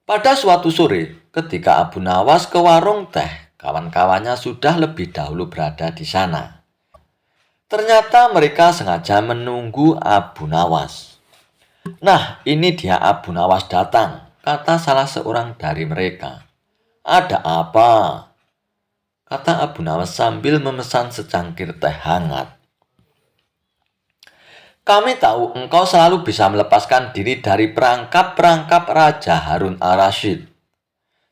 Pada suatu sore, ketika Abu Nawas ke warung teh, kawan-kawannya sudah lebih dahulu berada di sana. Ternyata mereka sengaja menunggu Abu Nawas. Nah, ini dia Abu Nawas datang, kata salah seorang dari mereka. Ada apa? Kata Abu Nawas sambil memesan secangkir teh hangat. Kami tahu engkau selalu bisa melepaskan diri dari perangkap-perangkap Raja Harun al-Rashid.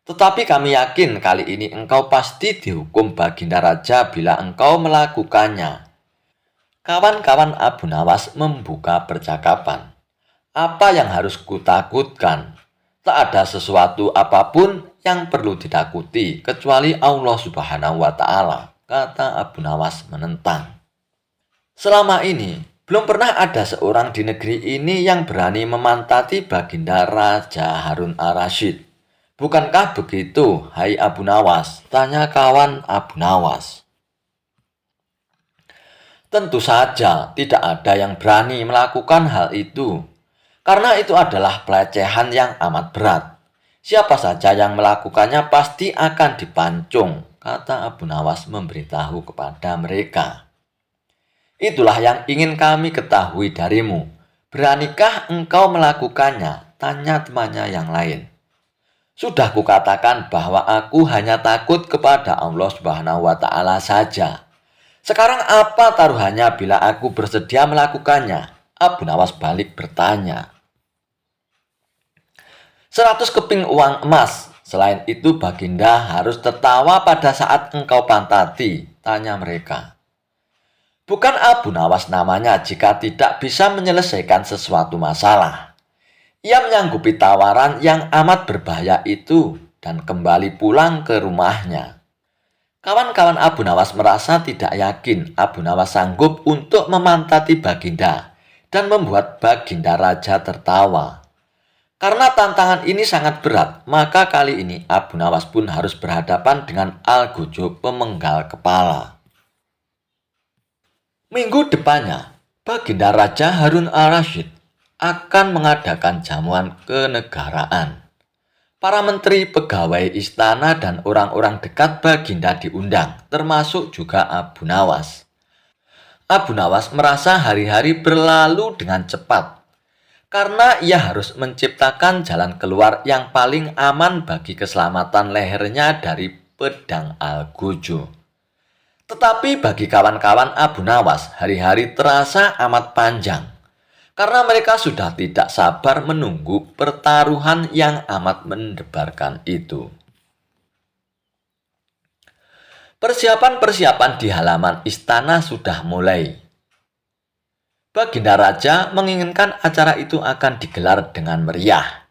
Tetapi kami yakin kali ini engkau pasti dihukum Baginda Raja bila engkau melakukannya. Kawan-kawan Abu Nawas membuka percakapan. Apa yang harus kutakutkan? Tak ada sesuatu apapun yang perlu ditakuti kecuali Allah Subhanahu wa Ta'ala, kata Abu Nawas menentang. Selama ini, belum pernah ada seorang di negeri ini yang berani memantati Baginda Raja Harun al-Rashid. Bukankah begitu, hai Abu Nawas? Tanya kawan Abu Nawas. Tentu saja tidak ada yang berani melakukan hal itu. Karena itu adalah pelecehan yang amat berat. Siapa saja yang melakukannya pasti akan dipancung, kata Abu Nawas memberitahu kepada mereka. Itulah yang ingin kami ketahui darimu. Beranikah engkau melakukannya? Tanya temannya yang lain. Sudah kukatakan bahwa aku hanya takut kepada Allah Subhanahu wa Ta'ala saja. Sekarang apa taruhannya bila aku bersedia melakukannya? Abu Nawas balik bertanya. 100 keping uang emas. Selain itu Baginda harus tertawa pada saat engkau pantati, tanya mereka. Bukan Abu Nawas namanya jika tidak bisa menyelesaikan sesuatu masalah. Ia menyanggupi tawaran yang amat berbahaya itu dan kembali pulang ke rumahnya. Kawan-kawan Abu Nawas merasa tidak yakin Abu Nawas sanggup untuk memantati Baginda dan membuat Baginda Raja tertawa. Karena tantangan ini sangat berat, maka kali ini Abu Nawas pun harus berhadapan dengan Al-Gujub pemenggal kepala. Minggu depannya, Baginda Raja Harun al-Rashid akan mengadakan jamuan kenegaraan. Para menteri, pegawai istana, dan orang-orang dekat Baginda diundang, termasuk juga Abu Nawas. Abu Nawas merasa hari-hari berlalu dengan cepat, karena ia harus menciptakan jalan keluar yang paling aman bagi keselamatan lehernya dari pedang Al-Gujub. Tetapi bagi kawan-kawan Abu Nawas, hari-hari terasa amat panjang. Karena mereka sudah tidak sabar menunggu pertaruhan yang amat mendebarkan itu. Persiapan-persiapan di halaman istana sudah mulai. Baginda Raja menginginkan acara itu akan digelar dengan meriah.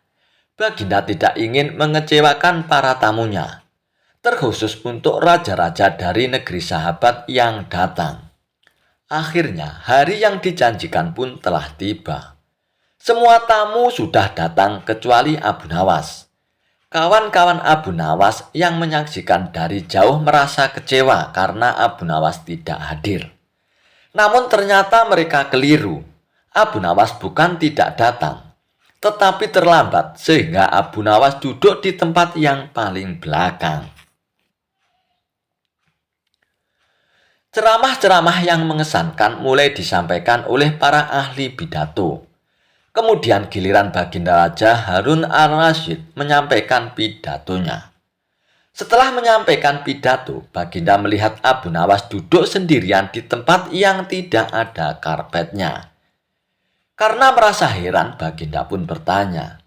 Baginda tidak ingin mengecewakan para tamunya, terkhusus untuk raja-raja dari negeri sahabat yang datang. Akhirnya, hari yang dijanjikan pun telah tiba. Semua tamu sudah datang kecuali Abu Nawas. Kawan-kawan Abu Nawas yang menyaksikan dari jauh merasa kecewa karena Abu Nawas tidak hadir. Namun ternyata mereka keliru. Abu Nawas bukan tidak datang, tetapi terlambat sehingga Abu Nawas duduk di tempat yang paling belakang. Ceramah-ceramah yang mengesankan mulai disampaikan oleh para ahli pidato. Kemudian giliran Baginda Raja Harun al-Rashid menyampaikan pidatonya. Setelah menyampaikan pidato, Baginda melihat Abu Nawas duduk sendirian di tempat yang tidak ada karpetnya. Karena merasa heran, Baginda pun bertanya,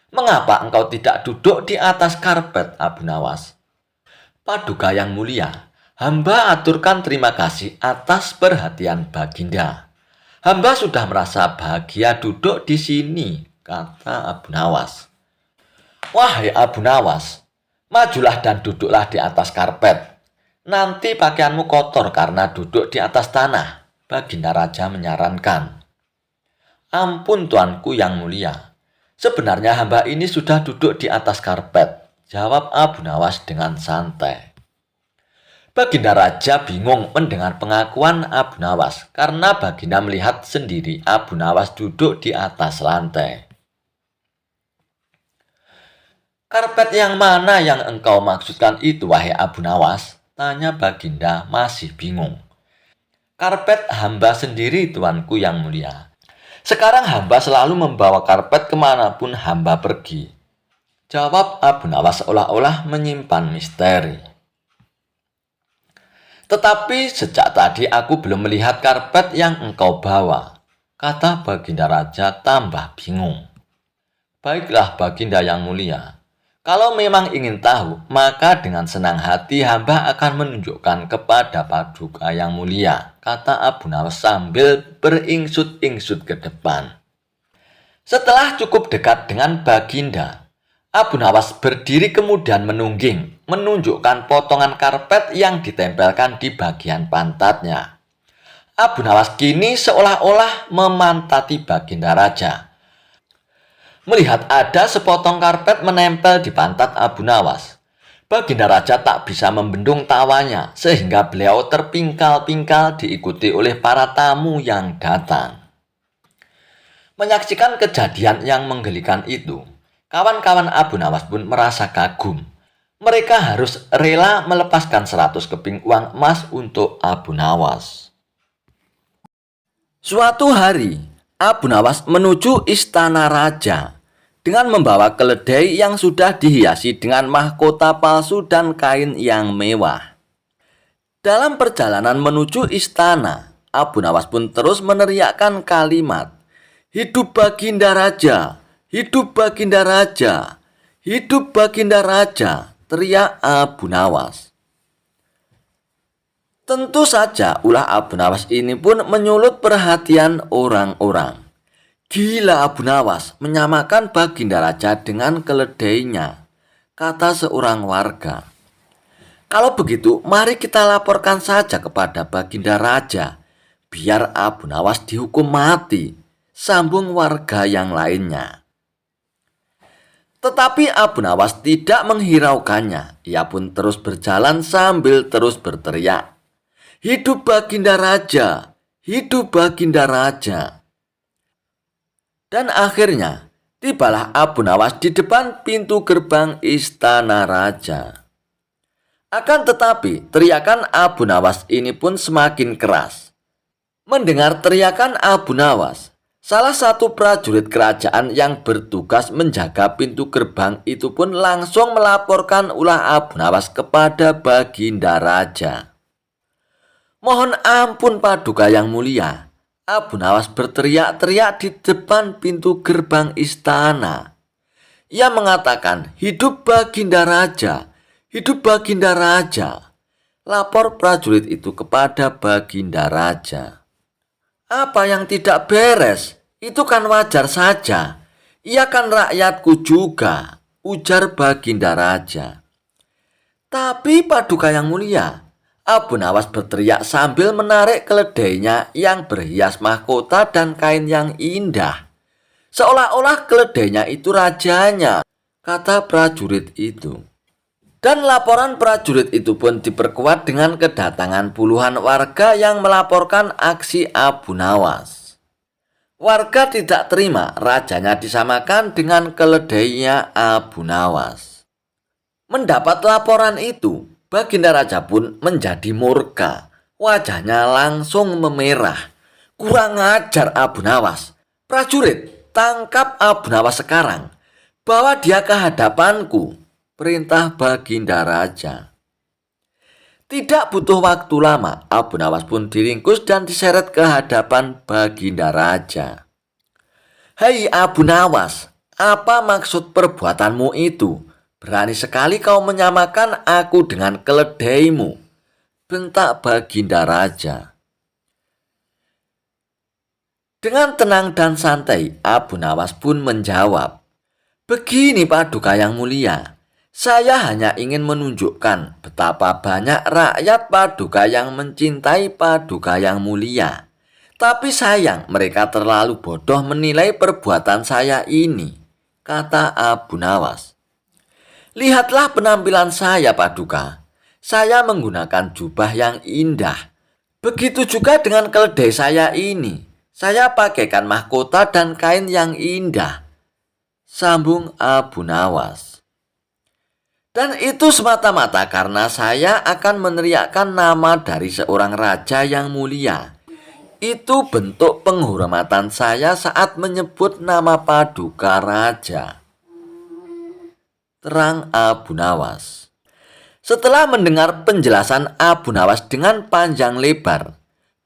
"Mengapa engkau tidak duduk di atas karpet, Abu Nawas?" "Paduka yang mulia, hamba aturkan terima kasih atas perhatian Baginda. Hamba sudah merasa bahagia duduk di sini," kata Abu Nawas. "Wahai Abu Nawas, majulah dan duduklah di atas karpet. Nanti pakaianmu kotor karena duduk di atas tanah," Baginda Raja menyarankan. "Ampun tuanku yang mulia, sebenarnya hamba ini sudah duduk di atas karpet," jawab Abu Nawas dengan santai. Baginda Raja bingung mendengar pengakuan Abu Nawas karena Baginda melihat sendiri Abu Nawas duduk di atas lantai. Karpet yang mana yang engkau maksudkan itu, wahai Abu Nawas? Tanya Baginda masih bingung. Karpet hamba sendiri, tuanku yang mulia. Sekarang hamba selalu membawa karpet kemanapun hamba pergi. Jawab Abu Nawas seolah-olah menyimpan misteri. Tetapi sejak tadi aku belum melihat karpet yang engkau bawa, kata Baginda Raja tambah bingung. Baiklah Baginda yang mulia. Kalau memang ingin tahu, maka dengan senang hati hamba akan menunjukkan kepada Paduka yang mulia, kata Abu Nawas sambil beringsut-ingsut ke depan. Setelah cukup dekat dengan Baginda, Abu Nawas berdiri kemudian menungging, menunjukkan potongan karpet yang ditempelkan di bagian pantatnya. Abu Nawas kini seolah-olah memantati Baginda Raja. Melihat ada sepotong karpet menempel di pantat Abu Nawas, Baginda Raja tak bisa membendung tawanya sehingga beliau terpingkal-pingkal diikuti oleh para tamu yang datang. Menyaksikan kejadian yang menggelikan itu, kawan-kawan Abu Nawas pun merasa kagum. Mereka harus rela melepaskan 100 keping uang emas untuk Abu Nawas. Suatu hari, Abu Nawas menuju istana raja dengan membawa keledai yang sudah dihiasi dengan mahkota palsu dan kain yang mewah. Dalam perjalanan menuju istana, Abu Nawas pun terus meneriakkan kalimat, "Hidup Baginda Raja! Hidup Baginda Raja! Hidup Baginda Raja!" teriak Abu Nawas. Tentu saja ulah Abu Nawas ini pun menyulut perhatian orang-orang. Gila Abu Nawas menyamakan Baginda Raja dengan keledainya, kata seorang warga. Kalau begitu, mari kita laporkan saja kepada Baginda Raja, biar Abu Nawas dihukum mati, sambung warga yang lainnya. Tetapi Abu Nawas tidak menghiraukannya, ia pun terus berjalan sambil terus berteriak, "Hidup Baginda Raja! Hidup Baginda Raja!" Dan akhirnya, tibalah Abu Nawas di depan pintu gerbang istana raja. Akan tetapi, teriakan Abu Nawas ini pun semakin keras. Mendengar teriakan Abu Nawas, salah satu prajurit kerajaan yang bertugas menjaga pintu gerbang itu pun langsung melaporkan ulah Abu Nawas kepada Baginda Raja. "Mohon ampun Paduka yang mulia," Abu Nawas berteriak-teriak di depan pintu gerbang istana. Ia mengatakan, "Hidup Baginda Raja! Hidup Baginda Raja!" Lapor prajurit itu kepada Baginda Raja. "Apa yang tidak beres? Itu kan wajar saja. Ia kan rakyatku juga," ujar Baginda Raja. "Tapi Paduka yang mulia," Abu Nawas berteriak sambil menarik keledainya yang berhias mahkota dan kain yang indah. "Seolah-olah keledainya itu rajanya," kata prajurit itu. Dan laporan prajurit itu pun diperkuat dengan kedatangan puluhan warga yang melaporkan aksi Abu Nawas. Warga tidak terima rajanya disamakan dengan keledainya Abu Nawas. Mendapat laporan itu, Baginda Raja pun menjadi murka. Wajahnya langsung memerah. "Kurang ajar Abu Nawas. Prajurit, tangkap Abu Nawas sekarang. Bawa dia ke hadapanku," perintah Baginda Raja. Tidak butuh waktu lama, Abu Nawas pun diringkus dan diseret ke hadapan Baginda Raja. "Hei Abu Nawas, apa maksud perbuatanmu itu? Berani sekali kau menyamakan aku dengan keledaimu," bentak Baginda Raja. Dengan tenang dan santai, Abu Nawas pun menjawab, "Begini Paduka yang mulia, saya hanya ingin menunjukkan betapa banyak rakyat Paduka yang mencintai Paduka yang mulia. Tapi sayang mereka terlalu bodoh menilai perbuatan saya ini," kata Abu Nawas. "Lihatlah penampilan saya Paduka. Saya menggunakan jubah yang indah. Begitu juga dengan keledai saya ini. Saya pakaikan mahkota dan kain yang indah," sambung Abu Nawas. Dan itu semata-mata karena saya akan meneriakkan nama dari seorang raja yang mulia. Itu bentuk penghormatan saya saat menyebut nama paduka raja. Terang Abu Nawas. Setelah mendengar penjelasan Abu Nawas dengan panjang lebar,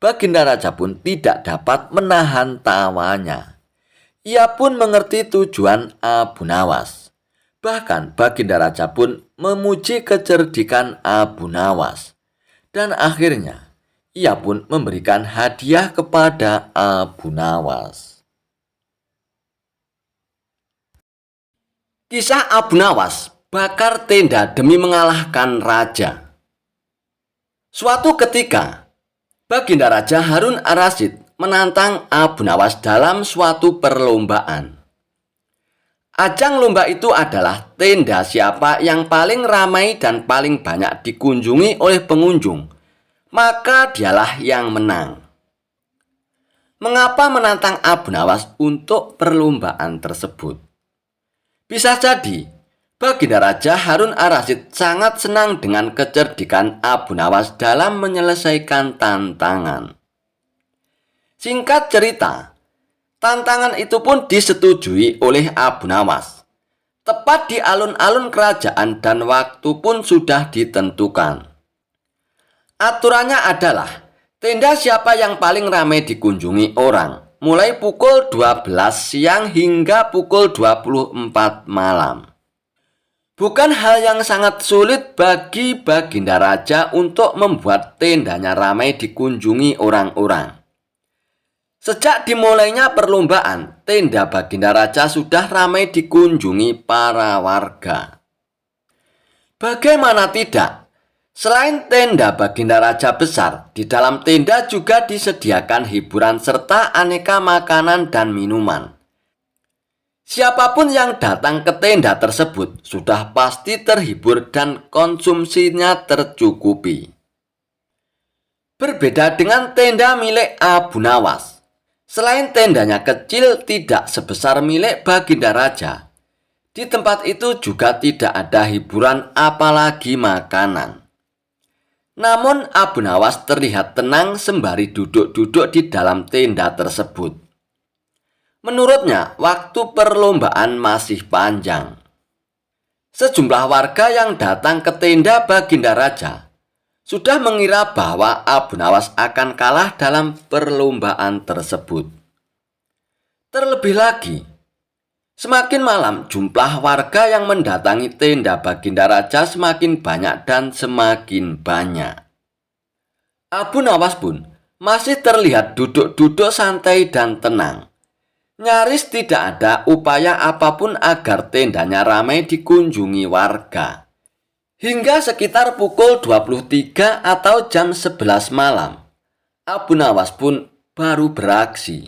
Baginda Raja pun tidak dapat menahan tawanya. Ia pun mengerti tujuan Abu Nawas. Bahkan Baginda Raja pun memuji kecerdikan Abu Nawas. Dan akhirnya ia pun memberikan hadiah kepada Abu Nawas. Kisah Abu Nawas bakar tenda demi mengalahkan raja. Suatu ketika, Baginda Raja Harun Ar-Rasyid menantang Abu Nawas dalam suatu perlombaan. Ajang lomba itu adalah tenda siapa yang paling ramai dan paling banyak dikunjungi oleh pengunjung, maka dialah yang menang. Mengapa menantang Abu Nawas untuk perlombaan tersebut? Bisa jadi, Baginda Raja Harun Ar-Rasyid sangat senang dengan kecerdikan Abu Nawas dalam menyelesaikan tantangan. Singkat cerita, tantangan itu pun disetujui oleh Abu Nawas. Tepat di alun-alun kerajaan dan waktu pun sudah ditentukan. Aturannya adalah tenda siapa yang paling ramai dikunjungi orang, mulai pukul 12 siang hingga pukul 24 malam. Bukan hal yang sangat sulit bagi Baginda Raja untuk membuat tendanya ramai dikunjungi orang-orang. Sejak dimulainya perlombaan, tenda Baginda Raja sudah ramai dikunjungi para warga. Bagaimana tidak? Selain tenda Baginda Raja besar, di dalam tenda juga disediakan hiburan serta aneka makanan dan minuman. Siapapun yang datang ke tenda tersebut sudah pasti terhibur dan konsumsinya tercukupi. Berbeda dengan tenda milik Abu Nawas. Selain tendanya kecil tidak sebesar milik Baginda Raja, di tempat itu juga tidak ada hiburan apalagi makanan. Namun Abu Nawas terlihat tenang sembari duduk-duduk di dalam tenda tersebut. Menurutnya, waktu perlombaan masih panjang. Sejumlah warga yang datang ke tenda Baginda Raja sudah mengira bahwa Abu Nawas akan kalah dalam perlombaan tersebut. Terlebih lagi, semakin malam jumlah warga yang mendatangi tenda Baginda Raja semakin banyak dan semakin banyak. Abu Nawas pun masih terlihat duduk-duduk santai dan tenang. Nyaris tidak ada upaya apapun agar tendanya ramai dikunjungi warga. Hingga sekitar pukul 23 atau jam 11 malam, Abu Nawas pun baru beraksi.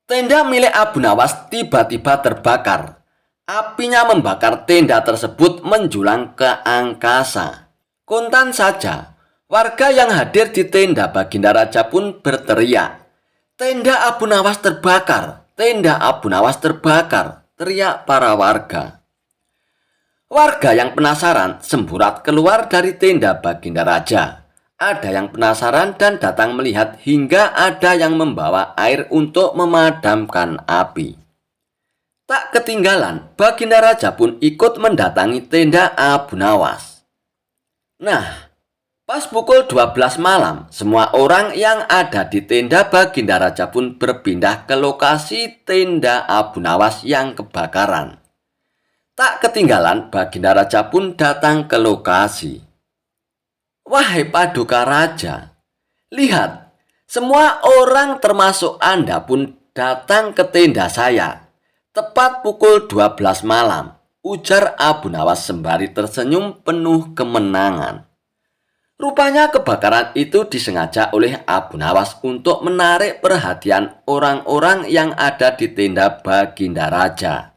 Tenda milik Abu Nawas tiba-tiba terbakar. Apinya membakar tenda tersebut menjulang ke angkasa. Kontan saja, warga yang hadir di tenda Baginda Raja pun berteriak, "Tenda Abu Nawas terbakar! Tenda Abu Nawas terbakar!" teriak para warga. Warga yang penasaran semburat keluar dari tenda Baginda Raja. Ada yang penasaran dan datang melihat hingga ada yang membawa air untuk memadamkan api. Tak ketinggalan, Baginda Raja pun ikut mendatangi tenda Abu Nawas. Nah, pas pukul 12 malam, semua orang yang ada di tenda Baginda Raja pun berpindah ke lokasi tenda Abu Nawas yang kebakaran. Tak ketinggalan, Baginda Raja pun datang ke lokasi. "Wahai paduka raja, lihat, semua orang termasuk Anda pun datang ke tenda saya. Tepat pukul 12 malam, ujar Abu Nawas sembari tersenyum penuh kemenangan. Rupanya kebakaran itu disengaja oleh Abu Nawas untuk menarik perhatian orang-orang yang ada di tenda Baginda Raja.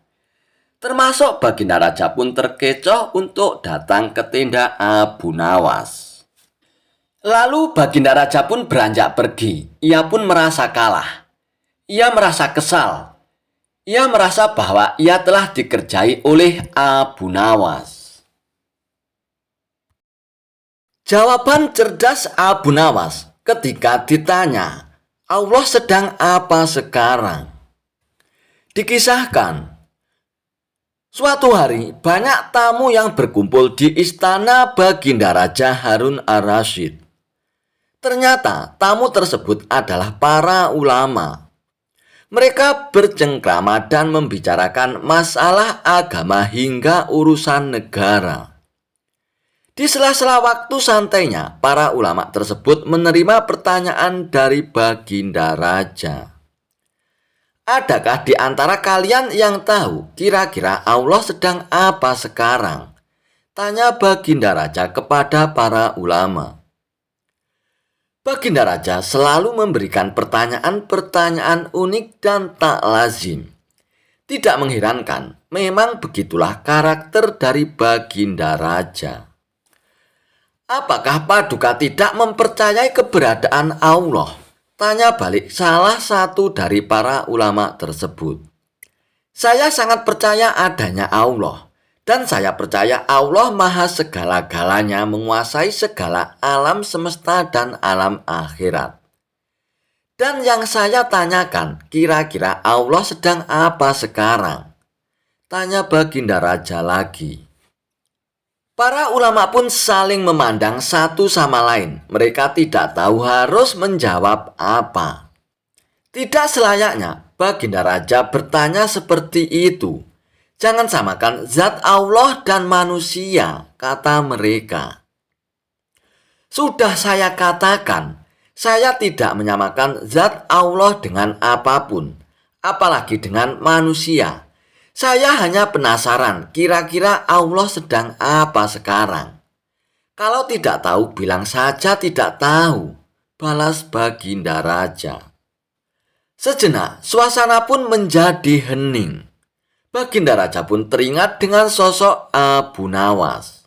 Termasuk Baginda Raja pun terkecoh untuk datang ke tenda Abu Nawas. Lalu Baginda Raja pun beranjak pergi. Ia pun merasa kalah. Ia merasa kesal. Ia merasa bahwa ia telah dikerjai oleh Abu Nawas. Jawaban cerdas Abu Nawas ketika ditanya, Allah sedang apa sekarang? Dikisahkan, suatu hari banyak tamu yang berkumpul di istana Baginda Raja Harun ar-Rasyid. Ternyata tamu tersebut adalah para ulama. Mereka bercengkrama dan membicarakan masalah agama hingga urusan negara. Di sela-sela waktu santainya, para ulama tersebut menerima pertanyaan dari Baginda Raja. Adakah di antara kalian yang tahu kira-kira Allah sedang apa sekarang? Tanya Baginda Raja kepada para ulama. Baginda Raja selalu memberikan pertanyaan-pertanyaan unik dan tak lazim. Tidak mengherankan, memang begitulah karakter dari Baginda Raja. Apakah Paduka tidak mempercayai keberadaan Allah? Tanya balik salah satu dari para ulama tersebut. Saya sangat percaya adanya Allah. Dan saya percaya Allah maha segala-galanya, menguasai segala alam semesta dan alam akhirat. Dan yang saya tanyakan, kira-kira Allah sedang apa sekarang? Tanya Baginda Raja lagi. Para ulama pun saling memandang satu sama lain. Mereka tidak tahu harus menjawab apa. Tidak selayaknya Baginda Raja bertanya seperti itu. Jangan samakan zat Allah dan manusia, kata mereka. Sudah saya katakan, saya tidak menyamakan zat Allah dengan apapun, apalagi dengan manusia. Saya hanya penasaran, kira-kira Allah sedang apa sekarang? Kalau tidak tahu, bilang saja tidak tahu, balas Baginda Raja. Sejenak, suasana pun menjadi hening. Baginda Raja pun teringat dengan sosok Abu Nawas.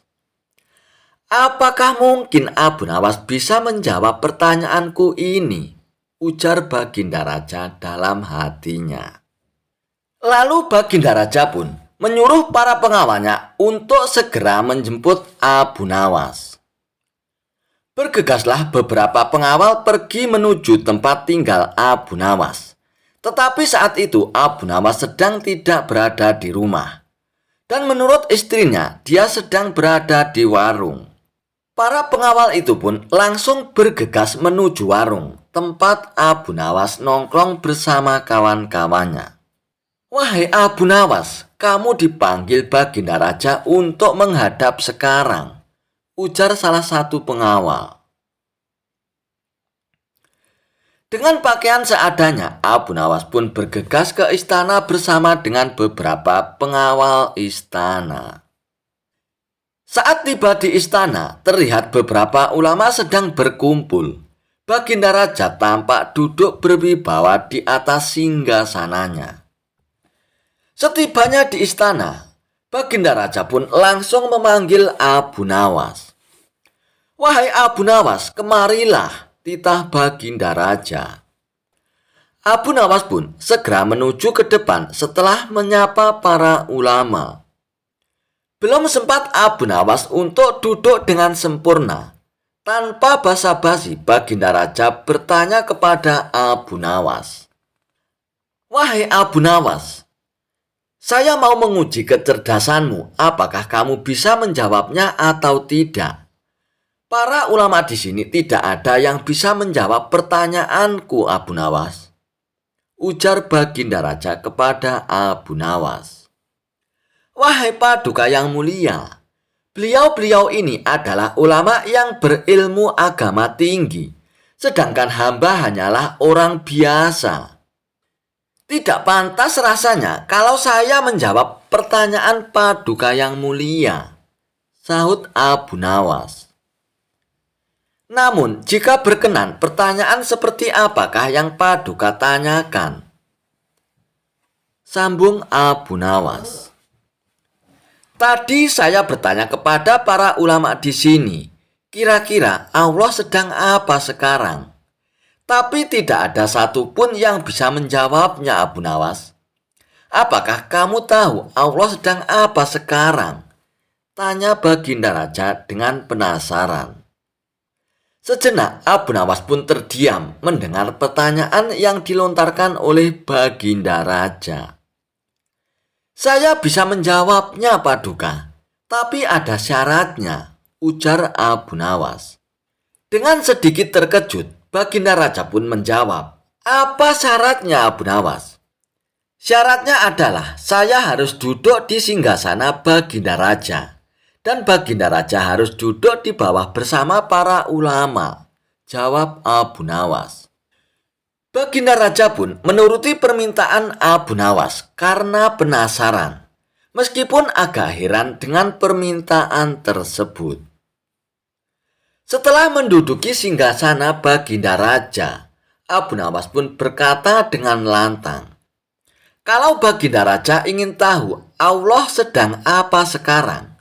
Apakah mungkin Abu Nawas bisa menjawab pertanyaanku ini? Ujar Baginda Raja dalam hatinya. Lalu Baginda Raja pun menyuruh para pengawalnya untuk segera menjemput Abu Nawas. Bergegaslah beberapa pengawal pergi menuju tempat tinggal Abu Nawas. Tetapi saat itu Abu Nawas sedang tidak berada di rumah. Dan menurut istrinya, dia sedang berada di warung. Para pengawal itu pun langsung bergegas menuju warung, tempat Abu Nawas nongkrong bersama kawan-kawannya. Wahai Abu Nawas, kamu dipanggil Baginda Raja untuk menghadap sekarang, ujar salah satu pengawal. Dengan pakaian seadanya, Abu Nawas pun bergegas ke istana bersama dengan beberapa pengawal istana. Saat tiba di istana, terlihat beberapa ulama sedang berkumpul. Baginda Raja tampak duduk berwibawa di atas singgasananya. Setibanya di istana, Baginda Raja pun langsung memanggil Abu Nawas. Wahai Abu Nawas, kemarilah, titah Baginda Raja. Abu Nawas pun segera menuju ke depan setelah menyapa para ulama. Belum sempat Abu Nawas untuk duduk dengan sempurna. Tanpa basa-basi, Baginda Raja bertanya kepada Abu Nawas. Wahai Abu Nawas, saya mau menguji kecerdasanmu, apakah kamu bisa menjawabnya atau tidak? Para ulama di sini tidak ada yang bisa menjawab pertanyaanku, Abu Nawas, ujar Baginda Raja kepada Abu Nawas. Wahai Paduka yang mulia, beliau-beliau ini adalah ulama yang berilmu agama tinggi, sedangkan hamba hanyalah orang biasa. Tidak pantas rasanya kalau saya menjawab pertanyaan Paduka yang mulia, sahut Abu Nawas. Namun, jika berkenan, pertanyaan seperti apakah yang Paduka tanyakan? Sambung Abu Nawas. Tadi saya bertanya kepada para ulama di sini, kira-kira Allah sedang apa sekarang? Tapi tidak ada satupun yang bisa menjawabnya, Abu Nawas. Apakah kamu tahu Allah sedang apa sekarang? Tanya Baginda Raja dengan penasaran. Sejenak Abu Nawas pun terdiam mendengar pertanyaan yang dilontarkan oleh Baginda Raja. Saya bisa menjawabnya, Paduka, tapi ada syaratnya, ujar Abu Nawas. Dengan sedikit terkejut, Baginda Raja pun menjawab, apa syaratnya, Abu Nawas? Syaratnya adalah saya harus duduk di singgasana Baginda Raja. Dan Baginda Raja harus duduk di bawah bersama para ulama, jawab Abu Nawas. Baginda Raja pun menuruti permintaan Abu Nawas karena penasaran, meskipun agak heran dengan permintaan tersebut. Setelah menduduki singgasana Baginda Raja, Abu Nawas pun berkata dengan lantang, kalau Baginda Raja ingin tahu Allah sedang apa sekarang,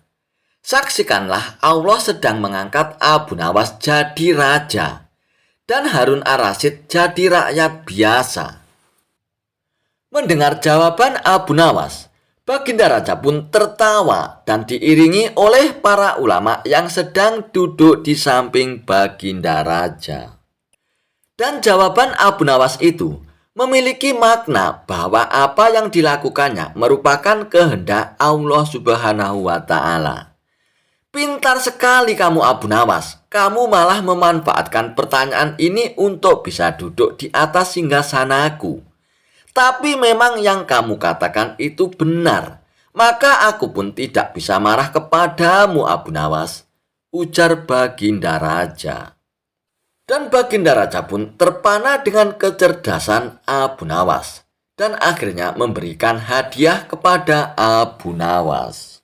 saksikanlah Allah sedang mengangkat Abu Nawas jadi raja dan Harun ar-Rasyid jadi rakyat biasa. Mendengar jawaban Abu Nawas, Baginda Raja pun tertawa dan diiringi oleh para ulama yang sedang duduk di samping Baginda Raja. Dan jawaban Abu Nawas itu memiliki makna bahwa apa yang dilakukannya merupakan kehendak Allah Subhanahu wa Ta'ala. Pintar sekali kamu, Abu Nawas. Kamu malah memanfaatkan pertanyaan ini untuk bisa duduk di atas singgasanaku. Tapi memang yang kamu katakan itu benar. Maka aku pun tidak bisa marah kepadamu, Abu Nawas, ujar Baginda Raja. Dan Baginda Raja pun terpana dengan kecerdasan Abu Nawas dan akhirnya memberikan hadiah kepada Abu Nawas.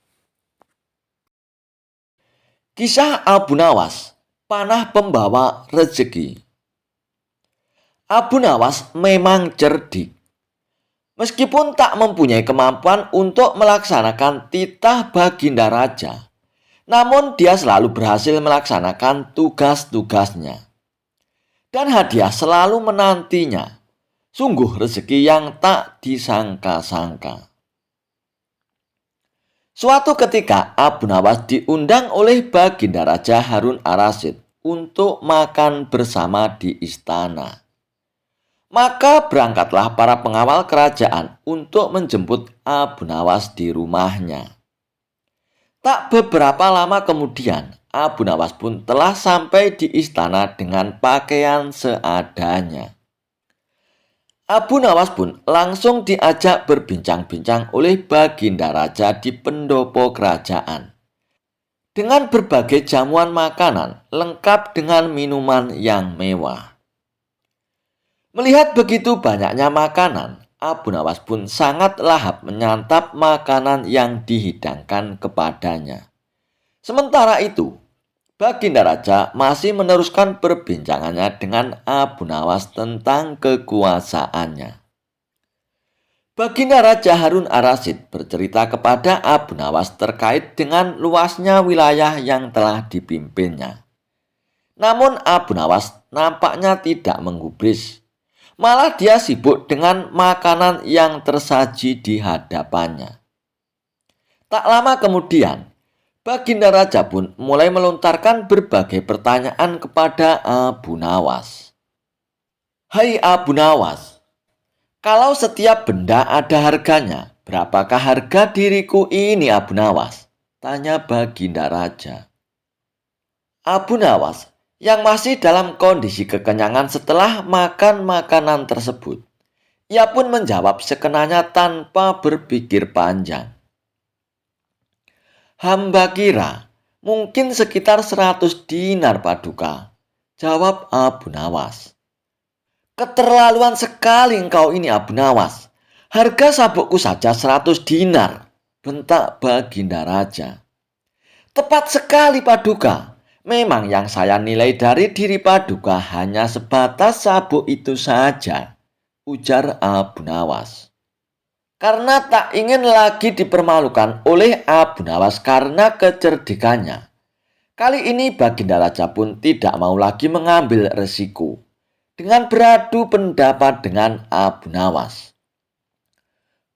Kisah Abu Nawas, panah pembawa rezeki. Abu Nawas memang cerdik. Meskipun tak mempunyai kemampuan untuk melaksanakan titah Baginda Raja, namun dia selalu berhasil melaksanakan tugas-tugasnya. Dan hadiah selalu menantinya. Sungguh rezeki yang tak disangka-sangka. Suatu ketika Abu Nawas diundang oleh Baginda Raja Harun ar-Rasyid untuk makan bersama di istana. Maka berangkatlah para pengawal kerajaan untuk menjemput Abu Nawas di rumahnya. Tak beberapa lama kemudian, Abu Nawas pun telah sampai di istana dengan pakaian seadanya. Abu Nawas pun langsung diajak berbincang-bincang oleh Baginda Raja di pendopo kerajaan. Dengan berbagai jamuan makanan lengkap dengan minuman yang mewah. Melihat begitu banyaknya makanan, Abu Nawas pun sangat lahap menyantap makanan yang dihidangkan kepadanya. Sementara itu, Baginda Raja masih meneruskan perbincangannya dengan Abu Nawas tentang kekuasaannya. Baginda Raja Harun ar-Rasyid bercerita kepada Abu Nawas terkait dengan luasnya wilayah yang telah dipimpinnya. Namun Abu Nawas nampaknya tidak menggubris. Malah dia sibuk dengan makanan yang tersaji di hadapannya. Tak lama kemudian, Baginda Raja pun mulai melontarkan berbagai pertanyaan kepada Abu Nawas. Hai Abu Nawas, kalau setiap benda ada harganya, berapakah harga diriku ini, Abu Nawas? Tanya Baginda Raja. Abu Nawas yang masih dalam kondisi kekenyangan setelah makan makanan tersebut, ia pun menjawab sekenanya tanpa berpikir panjang. Hamba kira mungkin sekitar 100 dinar, Paduka, jawab Abu Nawas. Keterlaluan sekali engkau ini, Abu Nawas. Harga sabukku saja 100 dinar, bentak Baginda Raja. Tepat sekali, Paduka. Memang yang saya nilai dari diri Paduka hanya sebatas sabuk itu saja, ujar Abu Nawas. Karena tak ingin lagi dipermalukan oleh Abu Nawas karena kecerdikannya, kali ini Baginda Raja pun tidak mau lagi mengambil resiko dengan beradu pendapat dengan Abu Nawas.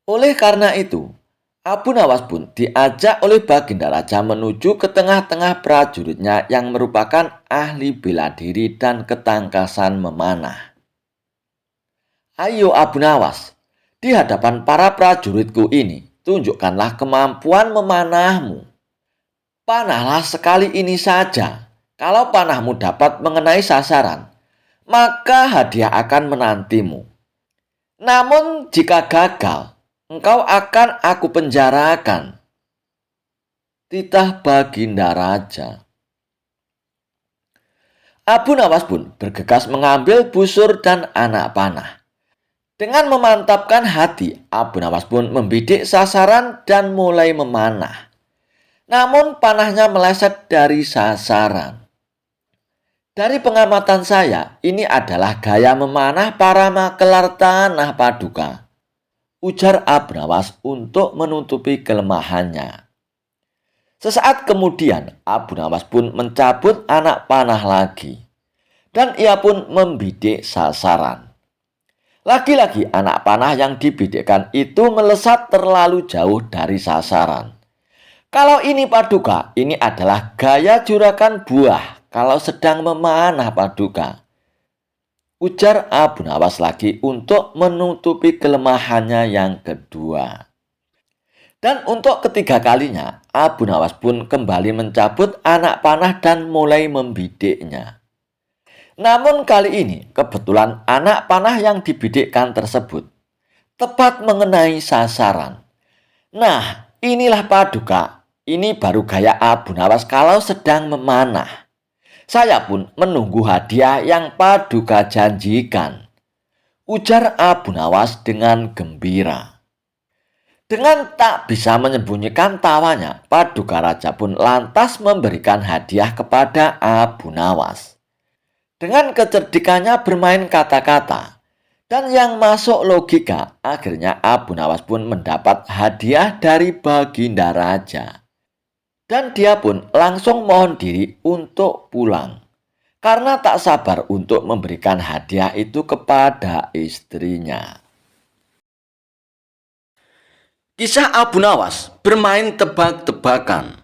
Oleh karena itu, Abu Nawas pun diajak oleh Baginda Raja menuju ke tengah-tengah prajuritnya yang merupakan ahli bela diri dan ketangkasan memanah. Ayo Abu Nawas, di hadapan para prajuritku ini, tunjukkanlah kemampuan memanahmu. Panahlah sekali ini saja. Kalau panahmu dapat mengenai sasaran, maka hadiah akan menantimu. Namun jika gagal, engkau akan aku penjarakan. Titah Baginda Raja. Abu Nawas pun bergegas mengambil busur dan anak panah. Dengan memantapkan hati, Abu Nawas pun membidik sasaran dan mulai memanah. Namun panahnya meleset dari sasaran. Dari pengamatan saya, ini adalah gaya memanah para makelar tanah Paduka, ujar Abu Nawas untuk menutupi kelemahannya. Sesaat kemudian, Abu Nawas pun mencabut anak panah lagi, dan ia pun membidik sasaran. Lagi-lagi anak panah yang dibidikkan itu melesat terlalu jauh dari sasaran. Kalau ini Paduka, ini adalah gaya juragan buah kalau sedang memanah Paduka, ujar Abu Nawas lagi untuk menutupi kelemahannya yang kedua. Dan untuk ketiga kalinya, Abu Nawas pun kembali mencabut anak panah dan mulai membidiknya. Namun kali ini kebetulan anak panah yang dibidikkan tersebut tepat mengenai sasaran. Nah, inilah Paduka. Ini baru gaya Abu Nawas kalau sedang memanah. Saya pun menunggu hadiah yang Paduka janjikan, ujar Abu Nawas dengan gembira. Dengan tak bisa menyembunyikan tawanya, Paduka Raja pun lantas memberikan hadiah kepada Abu Nawas. Dengan kecerdikannya bermain kata-kata dan yang masuk logika, akhirnya Abu Nawas pun mendapat hadiah dari Baginda Raja. Dan dia pun langsung mohon diri untuk pulang, karena tak sabar untuk memberikan hadiah itu kepada istrinya. Kisah Abu Nawas bermain tebak-tebakan.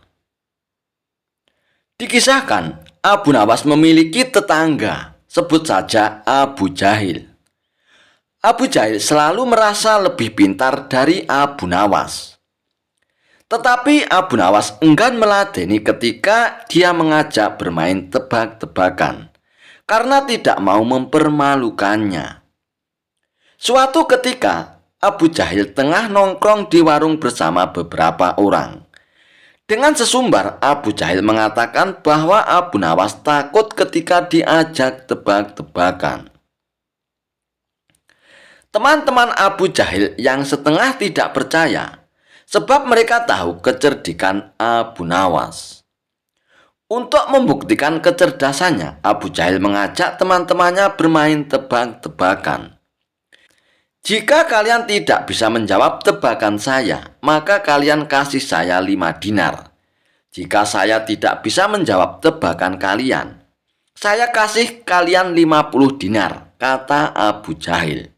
Dikisahkan, Abu Nawas memiliki tetangga, sebut saja Abu Jahil. Abu Jahil selalu merasa lebih pintar dari Abu Nawas. Tetapi Abu Nawas enggan meladeni ketika dia mengajak bermain tebak-tebakan, karena tidak mau mempermalukannya. Suatu ketika, Abu Jahil tengah nongkrong di warung bersama beberapa orang. Dengan sesumbar, Abu Jahil mengatakan bahwa Abu Nawas takut ketika diajak tebak-tebakan. Teman-teman Abu Jahil yang setengah tidak percaya, sebab mereka tahu kecerdikan Abu Nawas. Untuk membuktikan kecerdasannya, Abu Jahil mengajak teman-temannya bermain tebak-tebakan. Jika kalian tidak bisa menjawab tebakan saya, maka kalian kasih saya 5 dinar. Jika saya tidak bisa menjawab tebakan kalian, saya kasih kalian 50 dinar, kata Abu Jahil.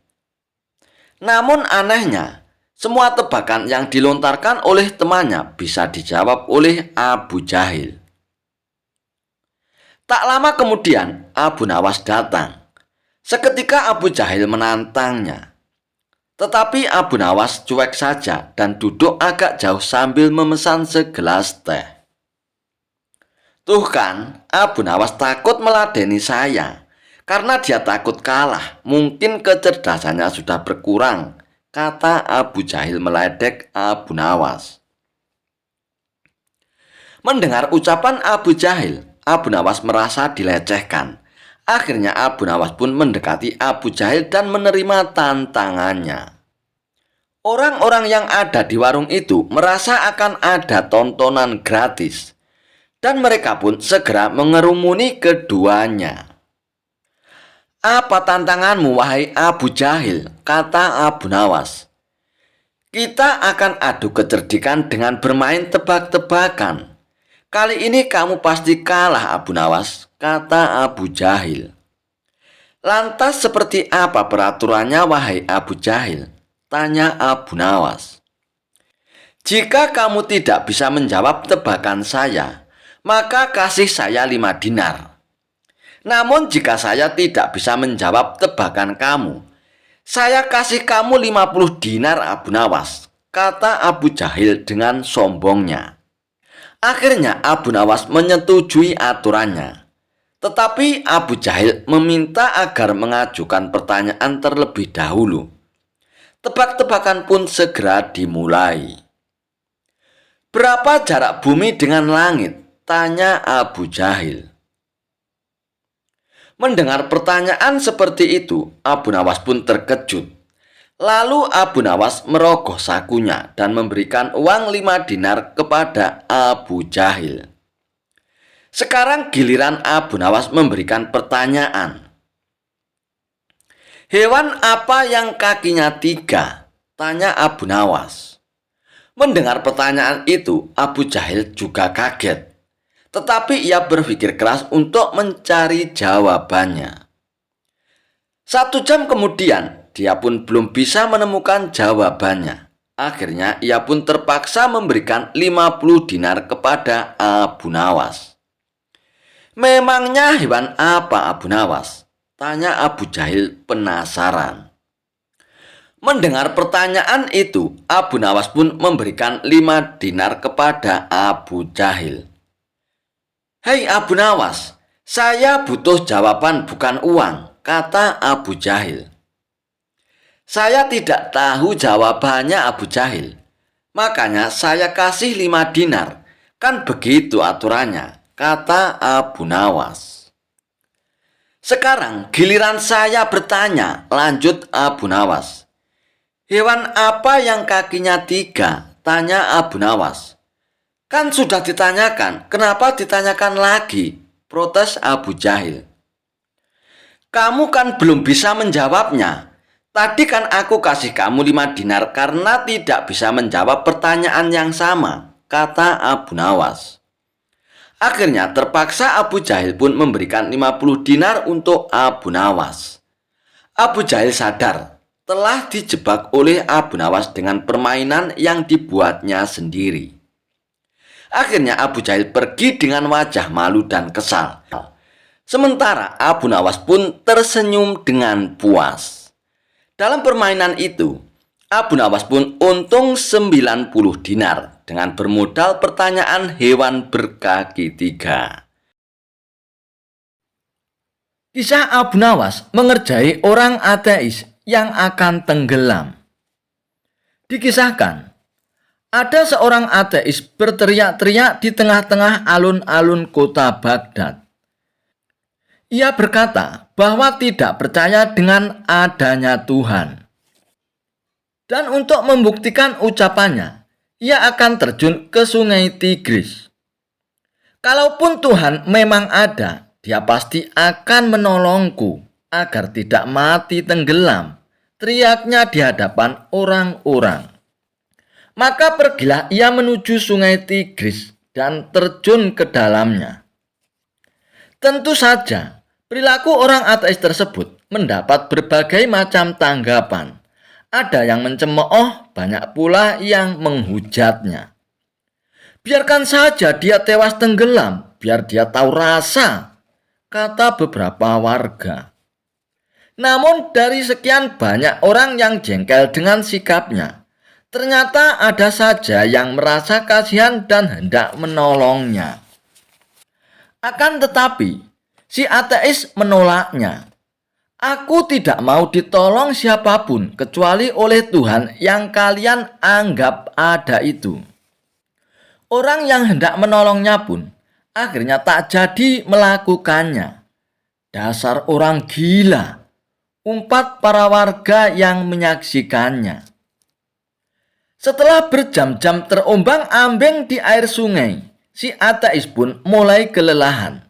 Namun anehnya, semua tebakan yang dilontarkan oleh temannya bisa dijawab oleh Abu Jahil. Tak lama kemudian, Abu Nawas datang. Seketika Abu Jahil menantangnya. Tetapi Abu Nawas cuek saja dan duduk agak jauh sambil memesan segelas teh. Tuh kan, Abu Nawas takut meladeni saya. Karena dia takut kalah, mungkin kecerdasannya sudah berkurang, kata Abu Jahil meledek Abu Nawas. Mendengar ucapan Abu Jahil, Abu Nawas merasa dilecehkan. Akhirnya Abu Nawas pun mendekati Abu Jahil dan menerima tantangannya. Orang-orang yang ada di warung itu merasa akan ada tontonan gratis, dan mereka pun segera mengerumuni keduanya. Apa tantanganmu, wahai Abu Jahil? Kata Abu Nawas. Kita akan adu kecerdikan dengan bermain tebak-tebakan. Kali ini kamu pasti kalah, Abu Nawas, kata Abu Jahil. Lantas seperti apa peraturannya, wahai Abu Jahil? Tanya Abu Nawas. Jika kamu tidak bisa menjawab tebakan saya, maka kasih saya 5 dinar. Namun jika saya tidak bisa menjawab tebakan kamu, saya kasih kamu 50 dinar Abu Nawas, kata Abu Jahil dengan sombongnya. Akhirnya Abu Nawas menyetujui aturannya. Tetapi Abu Jahil meminta agar mengajukan pertanyaan terlebih dahulu. Tebak-tebakan pun segera dimulai. Berapa jarak bumi dengan langit? Tanya Abu Jahil. Mendengar pertanyaan seperti itu, Abu Nawas pun terkejut. Lalu Abu Nawas merogoh sakunya dan memberikan uang 5 dinar kepada Abu Jahil. Sekarang giliran Abu Nawas memberikan pertanyaan. Hewan apa yang kakinya 3? Tanya Abu Nawas. Mendengar pertanyaan itu, Abu Jahil juga kaget. Tetapi ia berpikir keras untuk mencari jawabannya. 1 jam kemudian, dia pun belum bisa menemukan jawabannya. Akhirnya ia pun terpaksa memberikan 50 dinar kepada Abu Nawas. Memangnya hewan apa Abu Nawas? Tanya Abu Jahil penasaran. Mendengar pertanyaan itu, Abu Nawas pun memberikan 5 dinar kepada Abu Jahil. Hei Abu Nawas, saya butuh jawaban bukan uang, kata Abu Jahil. Saya tidak tahu jawabannya Abu Jahil, makanya saya kasih 5 dinar, kan begitu aturannya, kata Abu Nawas. Sekarang giliran saya bertanya, lanjut Abu Nawas. Hewan apa yang kakinya 3? Tanya Abu Nawas. Kan sudah ditanyakan, kenapa ditanyakan lagi? Protes Abu Jahil. Kamu kan belum bisa menjawabnya. Tadi kan aku kasih kamu 5 dinar karena tidak bisa menjawab pertanyaan yang sama, kata Abu Nawas. Akhirnya terpaksa Abu Jahil pun memberikan 50 dinar untuk Abu Nawas. Abu Jahil sadar telah dijebak oleh Abu Nawas dengan permainan yang dibuatnya sendiri. Akhirnya Abu Jahil pergi dengan wajah malu dan kesal. Sementara Abu Nawas pun tersenyum dengan puas. Dalam permainan itu, Abu Nawas pun untung 90 dinar dengan bermodal pertanyaan hewan berkaki 3. Kisah Abu Nawas mengerjai orang ateis yang akan tenggelam. Dikisahkan, ada seorang ateis berteriak-teriak di tengah-tengah alun-alun kota Baghdad. Ia berkata bahwa tidak percaya dengan adanya Tuhan. Dan untuk membuktikan ucapannya, ia akan terjun ke sungai Tigris. Kalaupun Tuhan memang ada, dia pasti akan menolongku agar tidak mati tenggelam, teriaknya di hadapan orang-orang. Maka pergilah ia menuju sungai Tigris dan terjun ke dalamnya. Tentu saja, perilaku orang ateis tersebut mendapat berbagai macam tanggapan. Ada yang mencemooh, banyak pula yang menghujatnya. Biarkan saja dia tewas tenggelam, biar dia tahu rasa, kata beberapa warga. Namun dari sekian banyak orang yang jengkel dengan sikapnya, ternyata ada saja yang merasa kasihan dan hendak menolongnya. Akan tetapi, si ateis menolaknya. Aku tidak mau ditolong siapapun kecuali oleh Tuhan yang kalian anggap ada itu. Orang yang hendak menolongnya pun akhirnya tak jadi melakukannya. Dasar orang gila, umpat para warga yang menyaksikannya. Setelah berjam-jam terombang-ambing di air sungai, si ateis pun mulai kelelahan.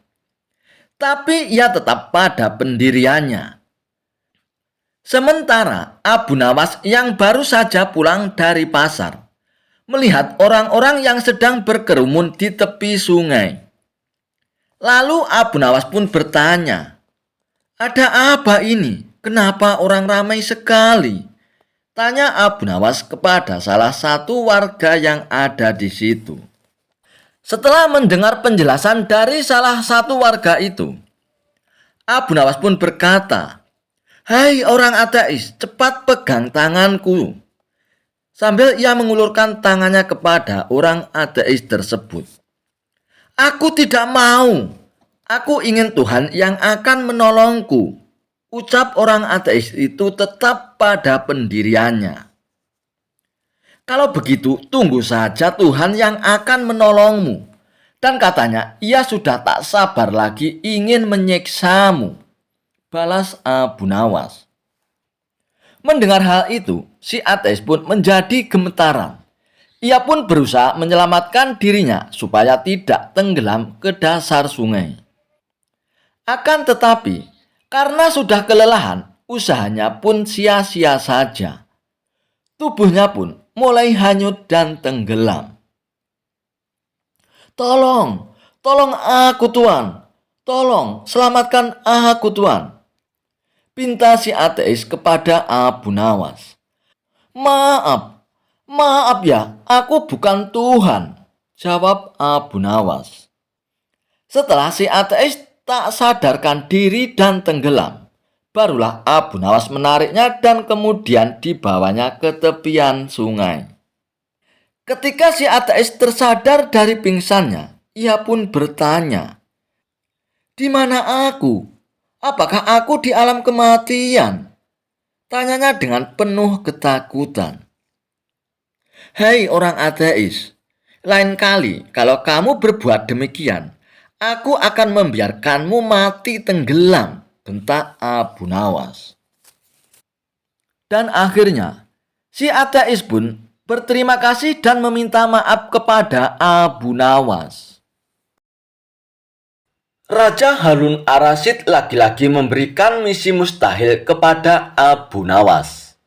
Tapi ia tetap pada pendiriannya. Sementara Abu Nawas yang baru saja pulang dari pasar, melihat orang-orang yang sedang berkerumun di tepi sungai. Lalu Abu Nawas pun bertanya, "Ada apa ini? Kenapa orang ramai sekali?" Tanya Abu Nawas kepada salah satu warga yang ada di situ. Setelah mendengar penjelasan dari salah satu warga itu, Abu Nawas pun berkata, "Hai orang ateis, cepat pegang tanganku." Sambil ia mengulurkan tangannya kepada orang ateis tersebut. "Aku tidak mau. Aku ingin Tuhan yang akan menolongku." Ucap orang ateis itu tetap pada pendiriannya. "Kalau begitu, tunggu saja Tuhan yang akan menolongmu." Dan katanya, ia sudah tak sabar lagi ingin menyiksamu. Balas Abu Nawas. Mendengar hal itu, si ateis pun menjadi gemetaran. Ia pun berusaha menyelamatkan dirinya supaya tidak tenggelam ke dasar sungai. Akan tetapi, karena sudah kelelahan, usahanya pun sia-sia saja. Tubuhnya pun mulai hanyut dan tenggelam. "Tolong, tolong aku Tuan. Tolong, selamatkan aku Tuan," pinta si ateis kepada Abu Nawas. Maaf ya, aku bukan Tuhan," jawab Abu Nawas. Setelah si ateis tak sadarkan diri dan tenggelam, barulah Abu Nawas menariknya dan kemudian dibawanya ke tepian sungai. Ketika si ateis tersadar dari pingsannya, ia pun bertanya, "Di mana aku? Apakah aku di alam kematian?" Tanyanya dengan penuh ketakutan. "Hei orang ateis, lain kali kalau kamu berbuat demikian, aku akan membiarkanmu mati tenggelam," bentak Abu Nawas. Dan akhirnya, si ateis pun berterima kasih dan meminta maaf kepada Abu Nawas. Raja Harun ar-Rasyid lagi-lagi memberikan misi mustahil kepada Abu Nawas.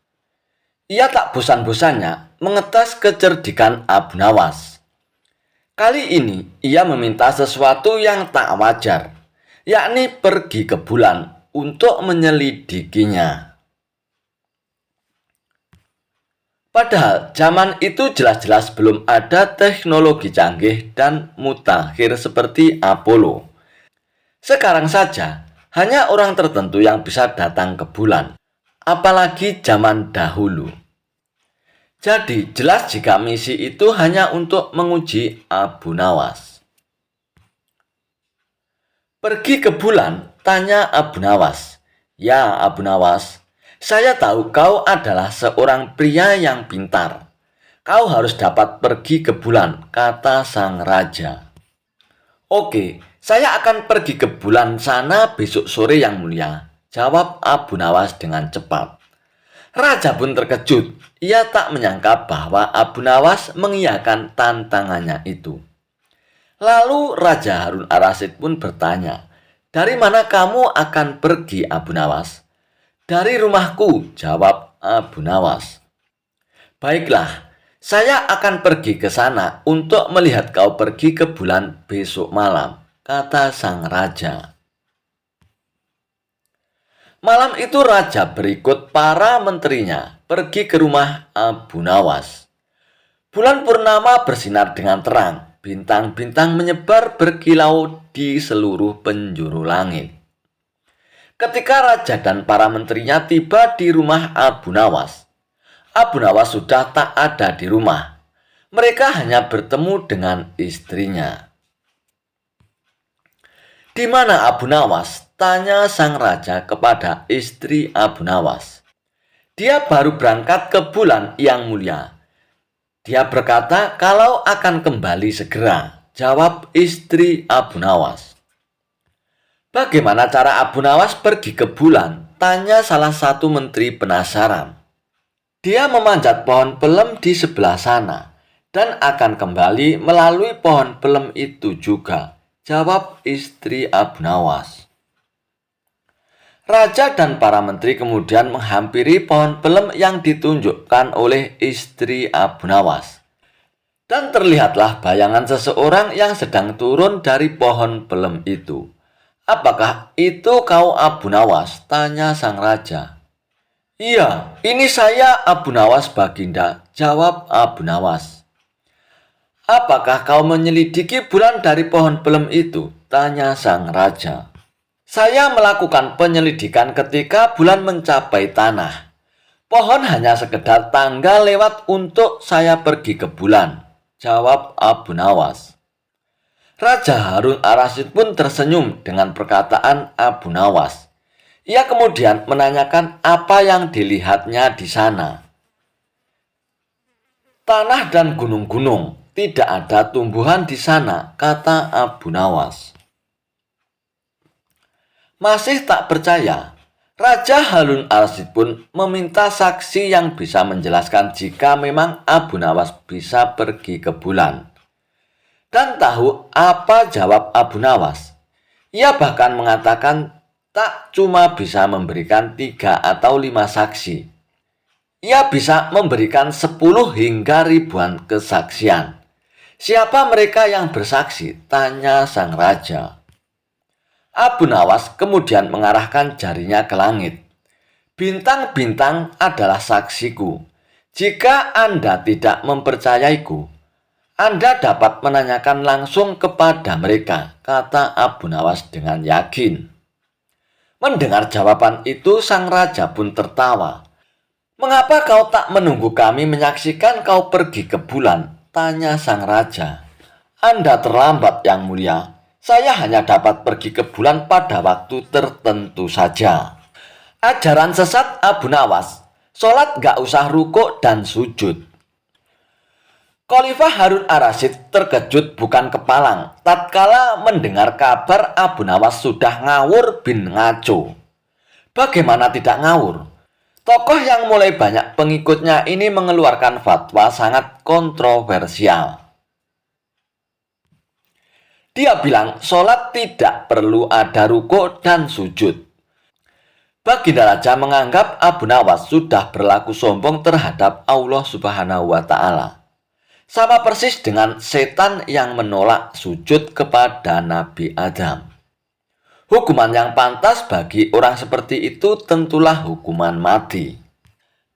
Ia tak bosan-bosannya mengetes kecerdikan Abu Nawas. Kali ini ia meminta sesuatu yang tak wajar, yakni pergi ke bulan untuk menyelidikinya. Padahal zaman itu jelas-jelas belum ada teknologi canggih dan mutakhir seperti Apollo. Sekarang saja, hanya orang tertentu yang bisa datang ke bulan, apalagi zaman dahulu. Jadi, jelas jika misi itu hanya untuk menguji Abu Nawas. "Pergi ke bulan?" tanya Abu Nawas. "Ya Abu Nawas, saya tahu kau adalah seorang pria yang pintar. Kau harus dapat pergi ke bulan," kata sang raja. "Oke, saya akan pergi ke bulan sana besok sore yang mulia," jawab Abu Nawas dengan cepat. Raja pun terkejut. Ia tak menyangka bahwa Abu Nawas mengiyakan tantangannya itu. Lalu Raja Harun ar-Rasyid pun bertanya, "Dari mana kamu akan pergi Abu Nawas?" "Dari rumahku," jawab Abu Nawas. "Baiklah, saya akan pergi ke sana untuk melihat kau pergi ke bulan besok malam," kata sang raja. Malam itu raja berikut para menterinya pergi ke rumah Abu Nawas. Bulan purnama bersinar dengan terang, bintang-bintang menyebar berkilau di seluruh penjuru langit. Ketika raja dan para menterinya tiba di rumah Abu Nawas sudah tak ada di rumah. Mereka hanya bertemu dengan istrinya. "Di mana Abu Nawas?" tanya sang raja kepada istri Abu Nawas. "Dia baru berangkat ke bulan yang mulia. Dia berkata kalau akan kembali segera," jawab istri Abu Nawas. "Bagaimana cara Abu Nawas pergi ke bulan?" tanya salah satu menteri penasaran. "Dia memanjat pohon pelem di sebelah sana dan akan kembali melalui pohon pelem itu juga," jawab istri Abu Nawas. Raja dan para menteri kemudian menghampiri pohon pelem yang ditunjukkan oleh istri Abu Nawas. Dan terlihatlah bayangan seseorang yang sedang turun dari pohon pelem itu. "Apakah itu kau Abu Nawas?" tanya sang raja. Iya, ini saya Abu Nawas Baginda, jawab Abu Nawas. Apakah kau menyelidiki bulan dari pohon pelem itu? Tanya sang raja. Saya melakukan penyelidikan ketika bulan mencapai tanah. Pohon hanya sekedar tangga lewat untuk saya pergi ke bulan, jawab Abu Nawas. Raja Harun ar-Rasyid pun tersenyum dengan perkataan Abu Nawas. Ia kemudian menanyakan apa yang dilihatnya di sana. Tanah dan gunung-gunung, tidak ada tumbuhan di sana, kata Abu Nawas. Masih tak percaya, Raja Harun ar-Rasyid pun meminta saksi yang bisa menjelaskan jika memang Abu Nawas bisa pergi ke bulan. Dan tahu apa jawab Abu Nawas? Ia bahkan mengatakan tak cuma bisa memberikan 3 atau 5 saksi. Ia bisa memberikan 10 hingga ribuan kesaksian. Siapa mereka yang bersaksi? Tanya sang raja. Abu Nawas kemudian mengarahkan jarinya ke langit. Bintang-bintang adalah saksiku. Jika Anda tidak mempercayaiku, Anda dapat menanyakan langsung kepada mereka, kata Abu Nawas dengan yakin. Mendengar jawaban itu, sang raja pun tertawa. Mengapa kau tak menunggu kami menyaksikan kau pergi ke bulan? Tanya sang raja. Anda terlambat, Yang Mulia. Saya hanya dapat pergi ke bulan pada waktu tertentu saja. Ajaran sesat Abu Nawas. Sholat gak usah rukuk dan sujud. Khalifah Harun ar-Rasyid terkejut bukan kepalang tatkala mendengar kabar Abu Nawas sudah ngawur bin ngaco. Bagaimana tidak ngawur? Tokoh yang mulai banyak pengikutnya ini mengeluarkan fatwa sangat kontroversial. Dia bilang sholat tidak perlu ada ruko dan sujud. Baginda Raja menganggap Abu Nawas sudah berlaku sombong terhadap Allah Subhanahu wa Ta'ala. Sama persis dengan setan yang menolak sujud kepada Nabi Adam. Hukuman yang pantas bagi orang seperti itu tentulah hukuman mati.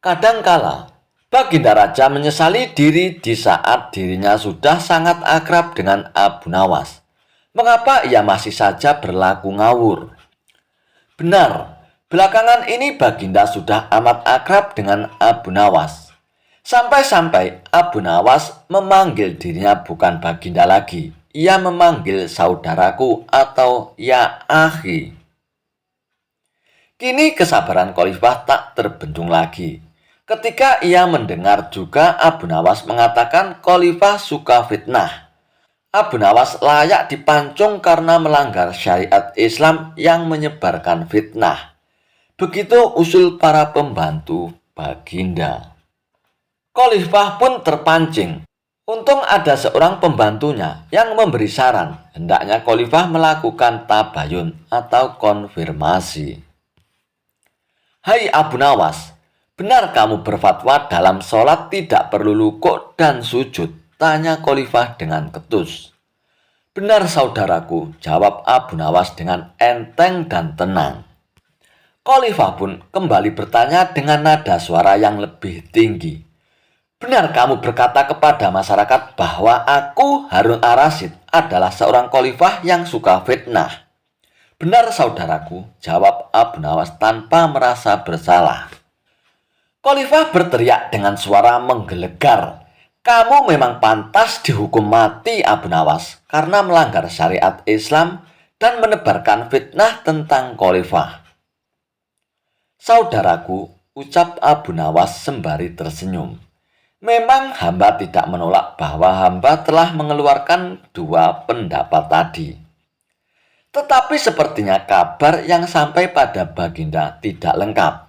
Kadangkala, Baginda Raja menyesali diri di saat dirinya sudah sangat akrab dengan Abu Nawas. Mengapa ia masih saja berlaku ngawur? Benar, belakangan ini Baginda sudah amat akrab dengan Abu Nawas. Sampai-sampai Abu Nawas memanggil dirinya bukan Baginda lagi. Ia memanggil saudaraku atau ya akhi. Kini kesabaran Khalifah tak terbendung lagi. Ketika ia mendengar juga Abu Nawas mengatakan Khalifah suka fitnah. Abu Nawas layak dipancung karena melanggar syariat Islam yang menyebarkan fitnah. Begitu usul para pembantu Baginda. Khalifah pun terpancing. Untung ada seorang pembantunya yang memberi saran. Hendaknya Khalifah melakukan tabayun atau konfirmasi. Hai Abu Nawas, benar kamu berfatwa dalam sholat tidak perlu rukuk dan sujud? Tanya Khalifah dengan ketus. Benar saudaraku, jawab Abu Nawas dengan enteng dan tenang. Khalifah pun kembali bertanya dengan nada suara yang lebih tinggi. Benar kamu berkata kepada masyarakat bahwa aku Harun ar-Rasyid adalah seorang khalifah yang suka fitnah. Benar saudaraku, jawab Abu Nawas tanpa merasa bersalah. Khalifah berteriak dengan suara menggelegar. Kamu memang pantas dihukum mati Abu Nawas karena melanggar syariat Islam dan menebarkan fitnah tentang khalifah. Saudaraku, ucap Abu Nawas sembari tersenyum. Memang hamba tidak menolak bahwa hamba telah mengeluarkan 2 pendapat tadi. Tetapi sepertinya kabar yang sampai pada Baginda tidak lengkap.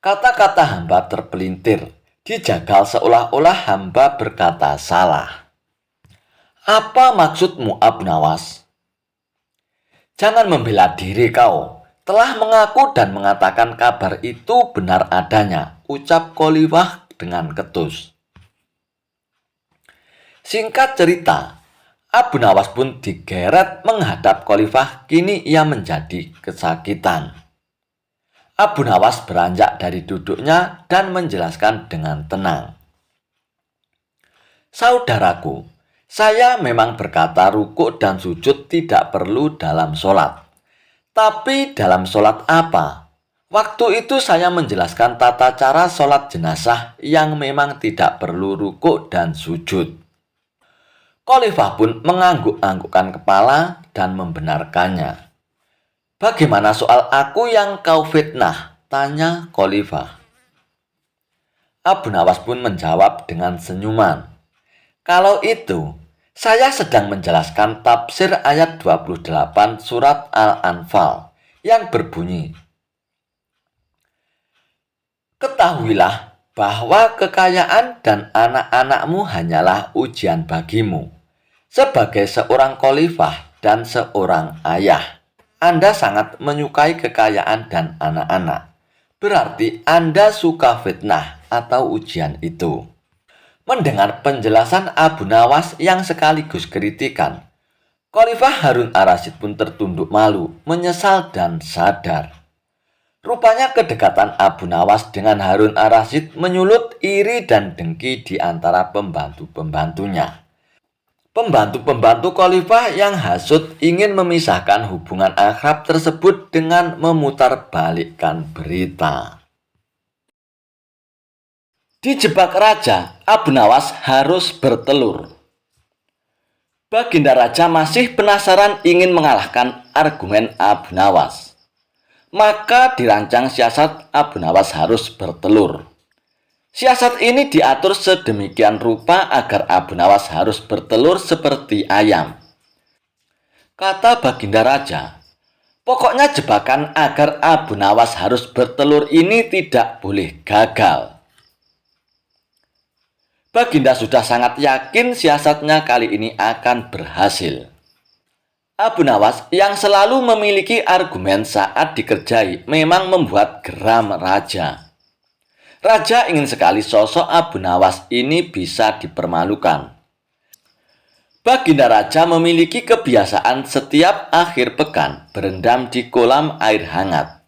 Kata-kata hamba terpelintir, dijagal seolah-olah hamba berkata salah. Apa maksudmu Abu Nawas? Jangan membela diri kau. Telah mengaku dan mengatakan kabar itu benar adanya, ucap Khalifah dengan ketus. Singkat cerita, Abu Nawas pun digeret menghadap Khalifah. Kini ia menjadi kesakitan. Abu Nawas beranjak dari duduknya dan menjelaskan dengan tenang. Saudaraku, saya memang berkata rukuk dan sujud tidak perlu dalam sholat. Tapi dalam sholat apa? Waktu itu saya menjelaskan tata cara sholat jenazah yang memang tidak perlu rukuk dan sujud. Khalifah pun mengangguk-anggukkan kepala dan membenarkannya. Bagaimana soal aku yang kau fitnah? Tanya Khalifah. Abu Nawas pun menjawab dengan senyuman. Kalau itu, saya sedang menjelaskan tafsir ayat 28 surat Al-Anfal yang berbunyi, ketahuilah bahwa kekayaan dan anak-anakmu hanyalah ujian bagimu. Sebagai seorang khalifah dan seorang ayah, Anda sangat menyukai kekayaan dan anak-anak. Berarti Anda suka fitnah atau ujian itu. Mendengar penjelasan Abu Nawas yang sekaligus kritikan, Khalifah Harun ar-Rasyid pun tertunduk malu, menyesal dan sadar. Rupanya kedekatan Abu Nawas dengan Harun ar-Rasyid menyulut iri dan dengki di antara pembantu-pembantunya. Pembantu-pembantu Khalifah yang hasut ingin memisahkan hubungan akrab tersebut dengan memutarbalikkan berita. Dijebak raja, Abu Nawas harus bertelur. Baginda raja masih penasaran ingin mengalahkan argumen Abu Nawas. Maka dirancang siasat Abu Nawas harus bertelur. Siasat ini diatur sedemikian rupa agar Abu Nawas harus bertelur seperti ayam. Kata Baginda raja, pokoknya jebakan agar Abu Nawas harus bertelur ini tidak boleh gagal. Baginda sudah sangat yakin siasatnya kali ini akan berhasil. Abu Nawas yang selalu memiliki argumen saat dikerjai memang membuat geram raja. Raja ingin sekali sosok Abu Nawas ini bisa dipermalukan. Baginda raja memiliki kebiasaan setiap akhir pekan berendam di kolam air hangat.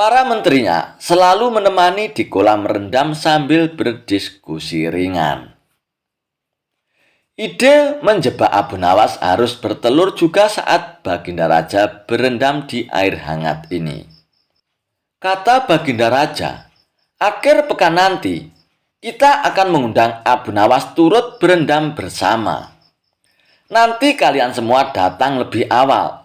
Para menterinya selalu menemani di kolam rendam sambil berdiskusi ringan. Ide menjebak Abu Nawas harus bertelur juga saat Baginda Raja berendam di air hangat ini. Kata Baginda Raja, akhir pekan nanti kita akan mengundang Abu Nawas turut berendam bersama. Nanti kalian semua datang lebih awal.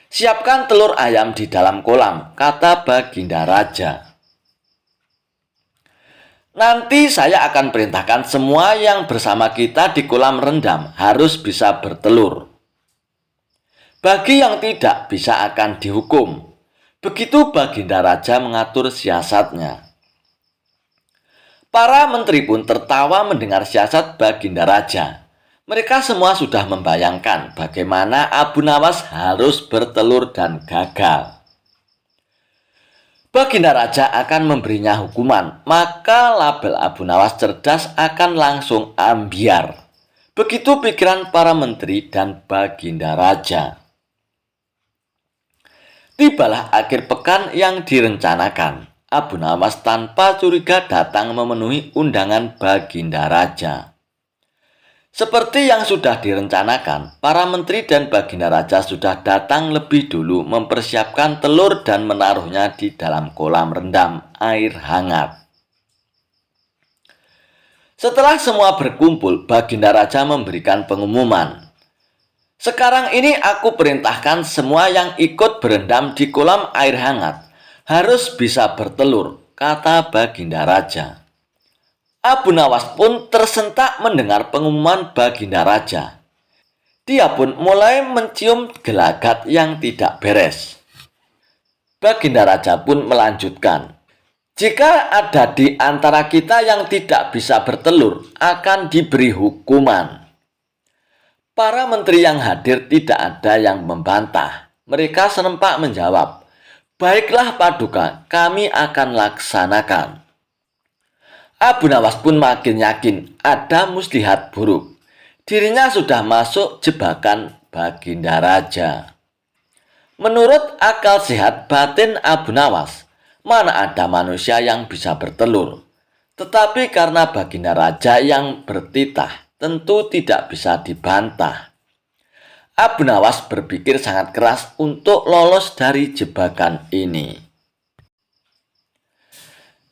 Siapkan telur ayam di dalam kolam, kata Baginda Raja. Nanti saya akan perintahkan semua yang bersama kita di kolam rendam harus bisa bertelur. Bagi yang tidak bisa akan dihukum. Begitu Baginda Raja mengatur siasatnya. Para menteri pun tertawa mendengar siasat Baginda Raja. Mereka semua sudah membayangkan bagaimana Abu Nawas harus bertelur dan gagal. Baginda Raja akan memberinya hukuman, maka label Abu Nawas cerdas akan langsung ambiar. Begitu pikiran para menteri dan Baginda Raja. Tibalah akhir pekan yang direncanakan. Abu Nawas tanpa curiga datang memenuhi undangan Baginda Raja. Seperti yang sudah direncanakan, para menteri dan Baginda Raja sudah datang lebih dulu mempersiapkan telur dan menaruhnya di dalam kolam rendam air hangat. Setelah semua berkumpul, Baginda Raja memberikan pengumuman. Sekarang ini aku perintahkan semua yang ikut berendam di kolam air hangat harus bisa bertelur, kata Baginda Raja. Abu Nawas pun tersentak mendengar pengumuman Baginda Raja. Dia pun mulai mencium gelagat yang tidak beres. Baginda Raja pun melanjutkan, jika ada di antara kita yang tidak bisa bertelur, akan diberi hukuman. Para menteri yang hadir tidak ada yang membantah. Mereka serempak menjawab, baiklah Paduka, kami akan laksanakan. Abu Nawas pun makin yakin ada muslihat buruk. Dirinya sudah masuk jebakan Baginda Raja. Menurut akal sehat batin Abu Nawas, mana ada manusia yang bisa bertelur. Tetapi karena baginda raja yang bertitah, tentu tidak bisa dibantah. Abu Nawas berpikir sangat keras untuk lolos dari jebakan ini.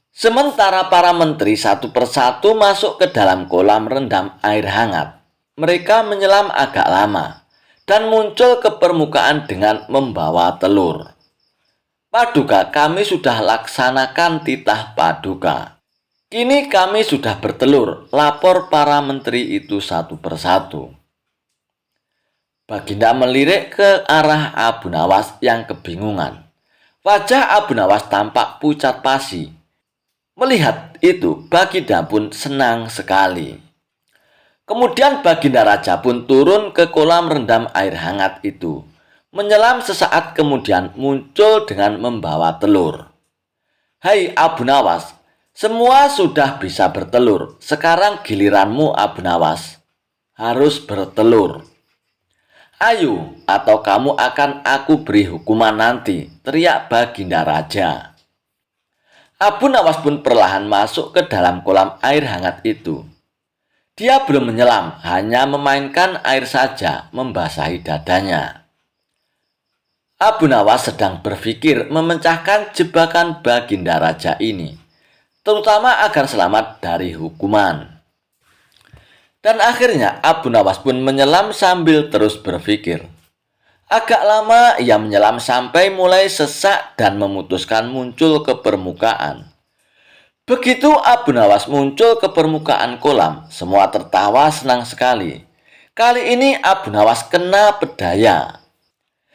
Sementara para menteri satu persatu masuk ke dalam kolam rendam air hangat, mereka menyelam agak lama dan muncul ke permukaan dengan membawa telur. Paduka, kami sudah laksanakan titah paduka. Kini kami sudah bertelur, lapor para menteri itu satu persatu. Baginda melirik ke arah Abu Nawas yang kebingungan. Wajah Abu Nawas tampak pucat pasi. Melihat itu, Baginda pun senang sekali. Kemudian Baginda Raja pun turun ke kolam rendam air hangat itu. Menyelam sesaat kemudian muncul dengan membawa telur. Hai Abu Nawas, semua sudah bisa bertelur. Sekarang giliranmu Abu Nawas. Harus bertelur. Ayo, atau kamu akan aku beri hukuman nanti, teriak Baginda Raja. Abu Nawas pun perlahan masuk ke dalam kolam air hangat itu. Dia belum menyelam, hanya memainkan air saja, membasahi dadanya. Abu Nawas sedang berpikir memecahkan jebakan Baginda Raja ini, terutama agar selamat dari hukuman. Dan akhirnya Abu Nawas pun menyelam sambil terus berpikir. Agak lama ia menyelam sampai mulai sesak dan memutuskan muncul ke permukaan. Begitu Abu Nawas muncul ke permukaan kolam, semua tertawa senang sekali. Kali ini Abu Nawas kena pedaya.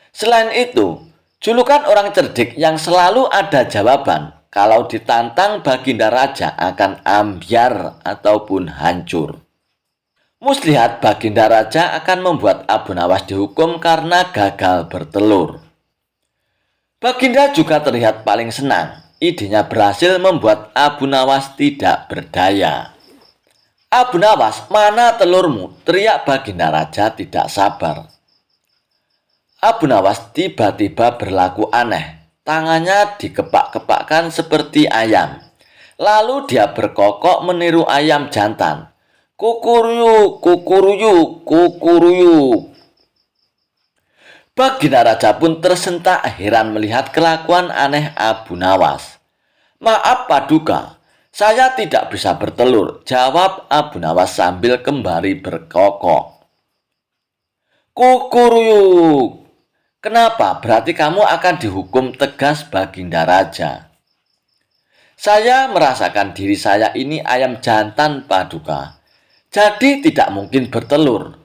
Selain itu, julukan orang cerdik yang selalu ada jawaban kalau ditantang Baginda Raja akan ambyar ataupun hancur. Muslihat Baginda Raja akan membuat Abu Nawas dihukum karena gagal bertelur. Baginda juga terlihat paling senang. Idenya berhasil membuat Abu Nawas tidak berdaya. Abu Nawas, mana telurmu? Teriak Baginda Raja tidak sabar. Abu Nawas tiba-tiba berlaku aneh. Tangannya dikepak-kepakkan seperti ayam. Lalu dia berkokok meniru ayam jantan. Kukuruyuk, kukuruyuk, kukuruyuk. Baginda Raja pun tersentak heran melihat kelakuan aneh Abu Nawas. Maaf Paduka, saya tidak bisa bertelur, jawab Abu Nawas sambil kembali berkokok. Kukuruyuk. Kenapa? Berarti kamu akan dihukum tegas Baginda Raja. Saya merasakan diri saya ini ayam jantan Paduka, jadi tidak mungkin bertelur.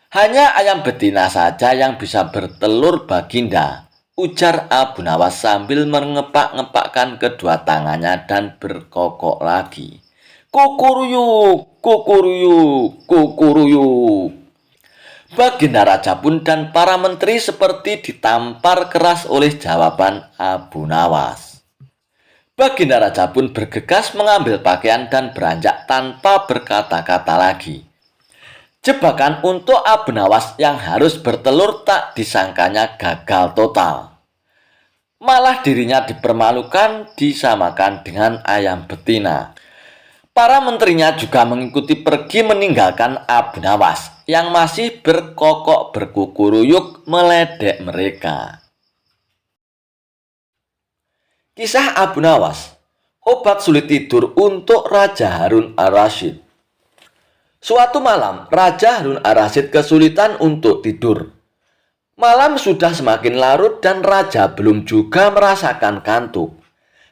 Hanya ayam betina saja yang bisa bertelur Baginda, ujar Abu Nawas sambil mengepak-ngepakkan kedua tangannya dan berkokok lagi. Kukuruyuk, kukuruyuk, kukuruyuk. Baginda Raja pun dan para menteri seperti ditampar keras oleh jawaban Abu Nawas. Baginda Raja pun bergegas mengambil pakaian dan beranjak tanpa berkata-kata lagi. Jebakan untuk Abu Nawas yang harus bertelur tak disangkanya gagal total. Malah dirinya dipermalukan, disamakan dengan ayam betina. Para menterinya juga mengikuti pergi meninggalkan Abu Nawas yang masih berkokok berkukuruyuk meledek mereka. Kisah Abu Nawas, obat sulit tidur untuk Raja Harun Ar-Rasyid. Suatu malam, Raja Harun Ar-Rasyid kesulitan untuk tidur. Malam sudah semakin larut dan Raja belum juga merasakan kantuk.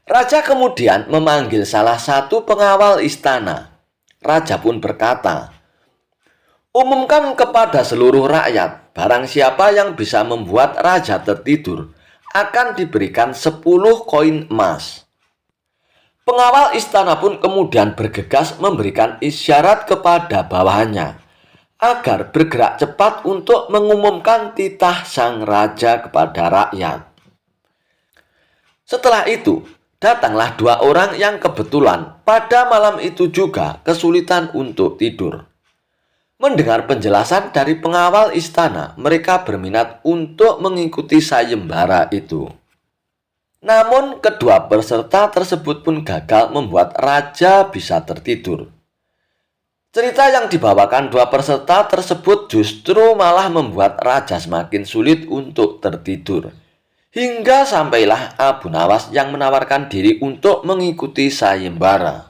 Raja kemudian memanggil salah satu pengawal istana. Raja pun berkata, umumkan kepada seluruh rakyat, barang siapa yang bisa membuat Raja tertidur, akan diberikan 10 koin emas. Pengawal istana pun kemudian bergegas memberikan isyarat kepada bawahannya agar bergerak cepat untuk mengumumkan titah sang raja kepada rakyat. Setelah itu, datanglah 2 orang yang kebetulan pada malam itu juga kesulitan untuk tidur. Mendengar penjelasan dari pengawal istana, mereka berminat untuk mengikuti sayembara itu. Namun, kedua peserta tersebut pun gagal membuat raja bisa tertidur. Cerita yang dibawakan dua peserta tersebut justru malah membuat raja semakin sulit untuk tertidur. Hingga sampailah Abu Nawas yang menawarkan diri untuk mengikuti sayembara.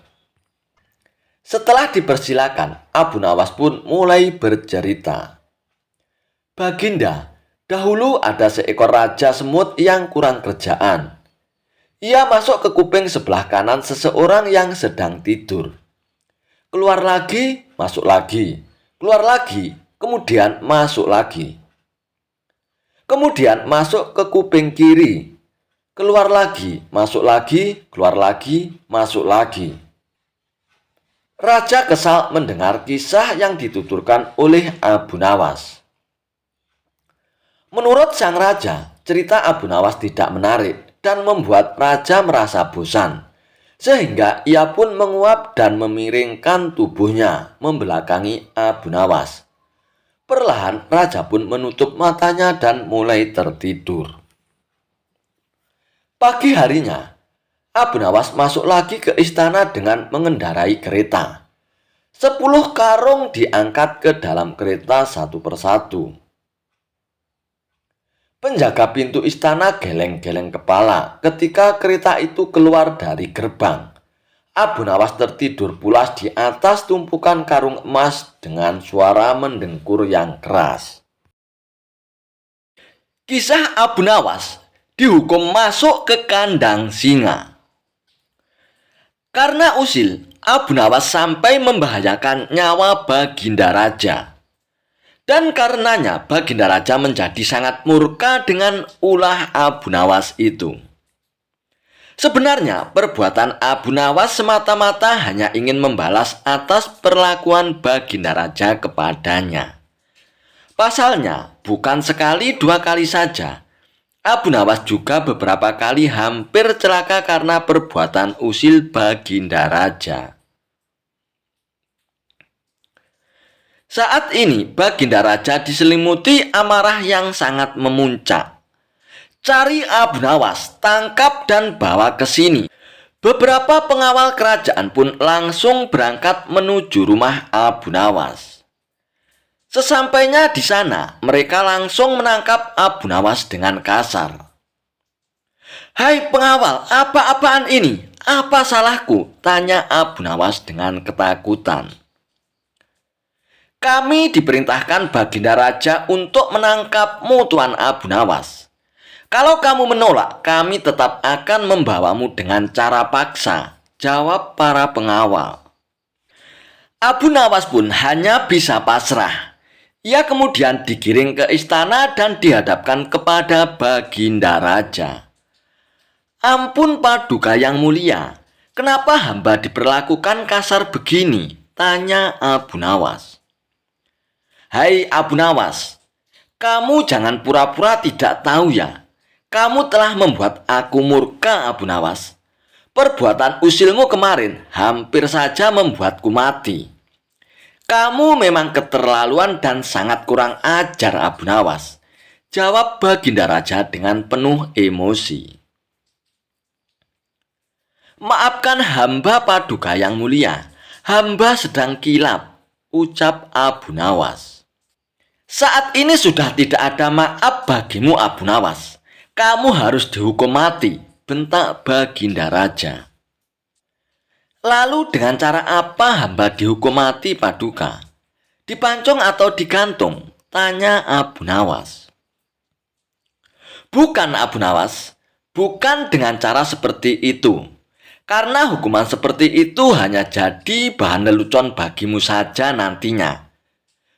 Setelah dipersilakan, Abu Nawas pun mulai bercerita. Baginda, dahulu ada seekor raja semut yang kurang kerjaan. Ia masuk ke kuping sebelah kanan seseorang yang sedang tidur. Keluar lagi, masuk lagi. Keluar lagi, kemudian masuk lagi. Kemudian masuk ke kuping kiri. Keluar lagi, masuk lagi, keluar lagi, masuk lagi. Raja kesal mendengar kisah yang dituturkan oleh Abu Nawas. Menurut sang raja, cerita Abu Nawas tidak menarik dan membuat raja merasa bosan. Sehingga ia pun menguap dan memiringkan tubuhnya membelakangi Abu Nawas. Perlahan raja pun menutup matanya dan mulai tertidur. Pagi harinya, Abu Nawas masuk lagi ke istana dengan mengendarai kereta. 10 karung diangkat ke dalam kereta satu persatu. Penjaga pintu istana geleng-geleng kepala ketika kereta itu keluar dari gerbang. Abu Nawas tertidur pulas di atas tumpukan karung emas dengan suara mendengkur yang keras. Kisah Abu Nawas dihukum masuk ke kandang singa. Karena usil, Abu Nawas sampai membahayakan nyawa Baginda Raja. Dan karenanya Baginda Raja menjadi sangat murka dengan ulah Abu Nawas itu. Sebenarnya perbuatan Abu Nawas semata-mata hanya ingin membalas atas perlakuan Baginda Raja kepadanya. Pasalnya, bukan sekali dua kali saja. Abu Nawas juga beberapa kali hampir celaka karena perbuatan usil Baginda Raja. Saat ini Baginda Raja diselimuti amarah yang sangat memuncak. Cari Abu Nawas, tangkap dan bawa ke sini. Beberapa pengawal kerajaan pun langsung berangkat menuju rumah Abu Nawas. Sesampainya di sana, mereka langsung menangkap Abu Nawas dengan kasar. "Hai pengawal, apa-apaan ini? Apa salahku?" tanya Abu Nawas dengan ketakutan. "Kami diperintahkan Baginda Raja untuk menangkapmu, Tuan Abu Nawas. Kalau kamu menolak, kami tetap akan membawamu dengan cara paksa," jawab para pengawal. Abu Nawas pun hanya bisa pasrah. Ia kemudian digiring ke istana dan dihadapkan kepada Baginda Raja. "Ampun Paduka yang mulia, kenapa hamba diperlakukan kasar begini?" tanya Abu Nawas. "Hai Abu Nawas, kamu jangan pura-pura tidak tahu ya. Kamu telah membuat aku murka, Abu Nawas. Perbuatan usilmu kemarin hampir saja membuatku mati. Kamu memang keterlaluan dan sangat kurang ajar, Abu Nawas," jawab Baginda Raja dengan penuh emosi. "Maafkan hamba Paduka yang mulia, hamba sedang kilap," ucap Abu Nawas. "Saat ini sudah tidak ada maaf bagimu, Abu Nawas. Kamu harus dihukum mati," bentak Baginda Raja. "Lalu dengan cara apa hamba dihukum mati, Paduka? Dipancung atau digantung?" tanya Abu Nawas. "Bukan Abu Nawas, bukan dengan cara seperti itu. Karena hukuman seperti itu hanya jadi bahan lelucon bagimu saja nantinya,"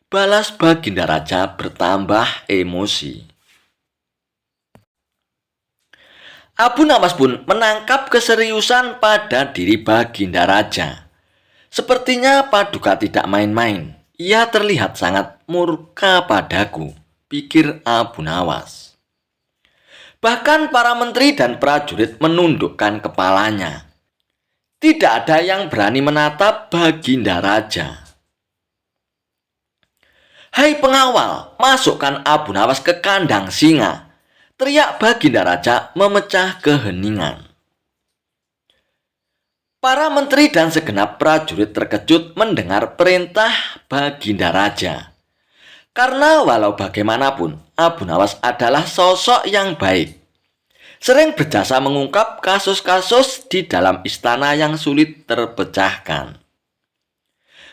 balas Baginda Raja bertambah emosi. Abu Nawas pun menangkap keseriusan pada diri Baginda Raja. "Sepertinya Paduka tidak main-main. Ia terlihat sangat murka padaku," pikir Abu Nawas. Bahkan para menteri dan prajurit menundukkan kepalanya. Tidak ada yang berani menatap Baginda Raja. "Hai pengawal, masukkan Abu Nawas ke kandang singa," teriak Baginda Raja memecah keheningan. Para menteri dan segenap prajurit terkejut mendengar perintah Baginda Raja. Karena walau bagaimanapun, Abu Nawas adalah sosok yang baik. Sering berjasa mengungkap kasus-kasus di dalam istana yang sulit terpecahkan.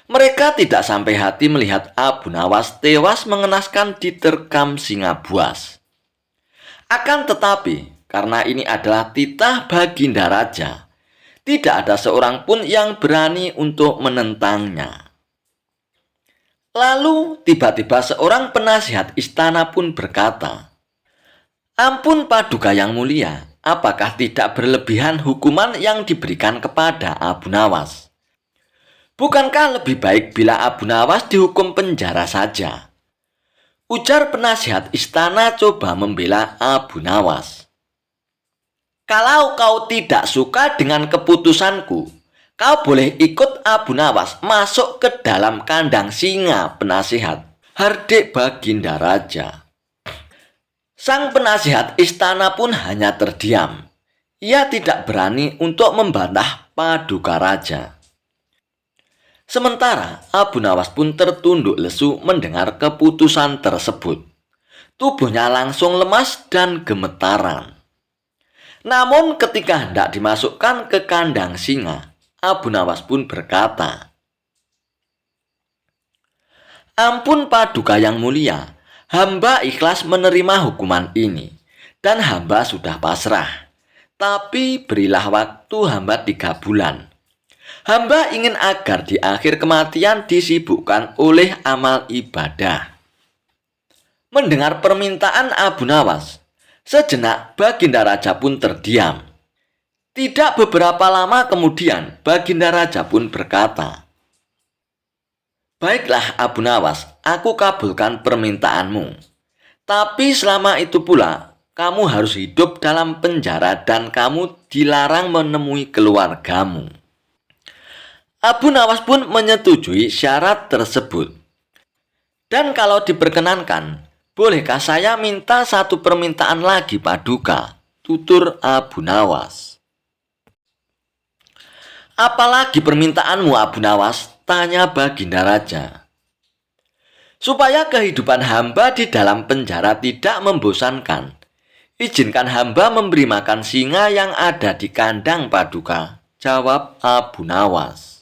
Mereka tidak sampai hati melihat Abu Nawas tewas mengenaskan diterkam singa buas. Akan tetapi, karena ini adalah titah Baginda Raja, tidak ada seorang pun yang berani untuk menentangnya. Lalu tiba-tiba seorang penasihat istana pun berkata, "Ampun Paduka yang mulia, apakah tidak berlebihan hukuman yang diberikan kepada Abu Nawas? Bukankah lebih baik bila Abu Nawas dihukum penjara saja?" Ujar penasihat istana coba membela Abu Nawas. "Kalau kau tidak suka dengan keputusanku, kau boleh ikut Abu Nawas masuk ke dalam kandang singa, penasihat," hardik Baginda Raja. Sang penasihat istana pun hanya terdiam. Ia tidak berani untuk membantah Paduka Raja. Sementara Abu Nawas pun tertunduk lesu mendengar keputusan tersebut. Tubuhnya langsung lemas dan gemetaran. Namun ketika hendak dimasukkan ke kandang singa, Abu Nawas pun berkata, "Ampun Paduka yang mulia, hamba ikhlas menerima hukuman ini, dan hamba sudah pasrah. Tapi berilah waktu hamba 3 bulan. Hamba ingin agar di akhir kematian disibukkan oleh amal ibadah." Mendengar permintaan Abu Nawas, sejenak Baginda Raja pun terdiam. Tidak beberapa lama kemudian Baginda Raja pun berkata, "Baiklah Abu Nawas, aku kabulkan permintaanmu. Tapi selama itu pula, kamu harus hidup dalam penjara dan kamu dilarang menemui keluargamu." Abu Nawas pun menyetujui syarat tersebut. "Dan kalau diperkenankan, bolehkah saya minta satu permintaan lagi Paduka?" tutur Abu Nawas. "Apalagi permintaanmu Abu Nawas?" tanya Baginda Raja. "Supaya kehidupan hamba di dalam penjara tidak membosankan, izinkan hamba memberi makan singa yang ada di kandang Paduka," jawab Abu Nawas.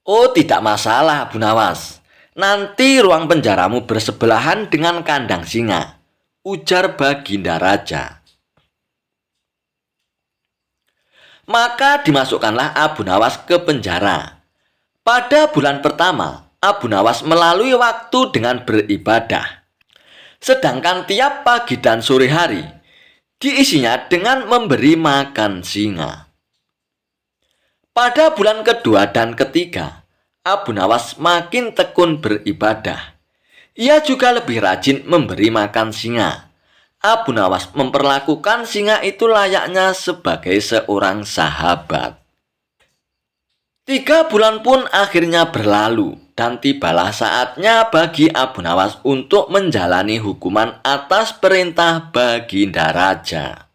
"Oh, tidak masalah Abu Nawas. Nanti ruang penjaramu bersebelahan dengan kandang singa," ujar Baginda Raja. Maka dimasukkanlah Abu Nawas ke penjara. Pada bulan pertama, Abu Nawas melalui waktu dengan beribadah. Sedangkan tiap pagi dan sore hari, diisinya dengan memberi makan singa. Pada bulan kedua dan ketiga, Abu Nawas makin tekun beribadah. Ia juga lebih rajin memberi makan singa. Abu Nawas memperlakukan singa itu layaknya sebagai seorang sahabat. 3 bulan pun akhirnya berlalu dan tibalah saatnya bagi Abu Nawas untuk menjalani hukuman atas perintah Baginda Raja.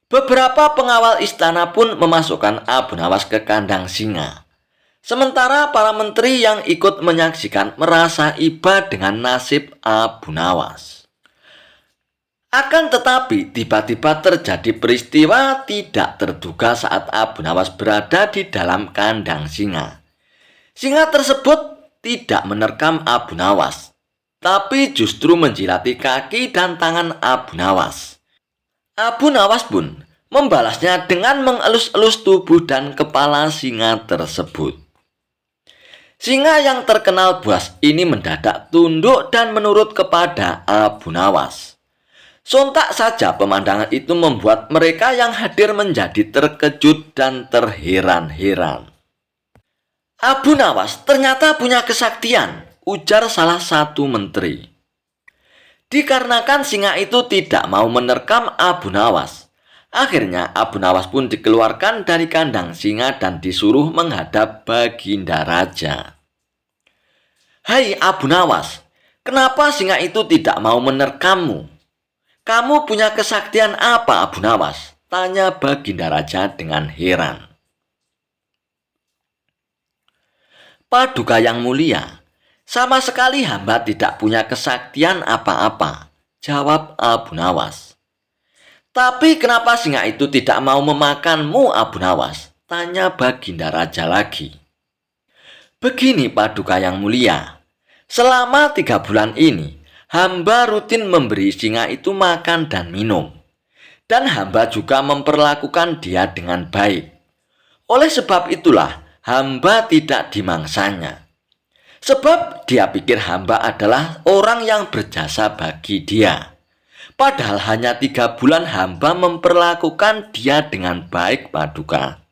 Beberapa pengawal istana pun memasukkan Abu Nawas ke kandang singa. Sementara para menteri yang ikut menyaksikan merasa iba dengan nasib Abu Nawas. Akan tetapi tiba-tiba terjadi peristiwa tidak terduga saat Abu Nawas berada di dalam kandang singa. Singa tersebut tidak menerkam Abu Nawas, tapi justru menjilati kaki dan tangan Abu Nawas. Abu Nawas pun membalasnya dengan mengelus-elus tubuh dan kepala singa tersebut. Singa yang terkenal buas ini mendadak tunduk dan menurut kepada Abu Nawas. Sontak saja pemandangan itu membuat mereka yang hadir menjadi terkejut dan terheran-heran. "Abu Nawas ternyata punya kesaktian," ujar salah satu menteri. Dikarenakan singa itu tidak mau menerkam Abu Nawas, akhirnya Abu Nawas pun dikeluarkan dari kandang singa dan disuruh menghadap Baginda Raja. "Hai Abu Nawas, kenapa singa itu tidak mau menerkammu? Kamu punya kesaktian apa, Abu Nawas?" tanya Baginda Raja dengan heran. "Paduka yang mulia, sama sekali hamba tidak punya kesaktian apa-apa," jawab Abu Nawas. "Tapi kenapa singa itu tidak mau memakanmu, Abu Nawas?" tanya Baginda Raja lagi. "Begini Paduka yang mulia, selama 3 bulan ini, hamba rutin memberi singa itu makan dan minum. Dan hamba juga memperlakukan dia dengan baik. Oleh sebab itulah, hamba tidak dimangsanya. Sebab dia pikir hamba adalah orang yang berjasa bagi dia. Padahal hanya 3 bulan hamba memperlakukan dia dengan baik, Paduka.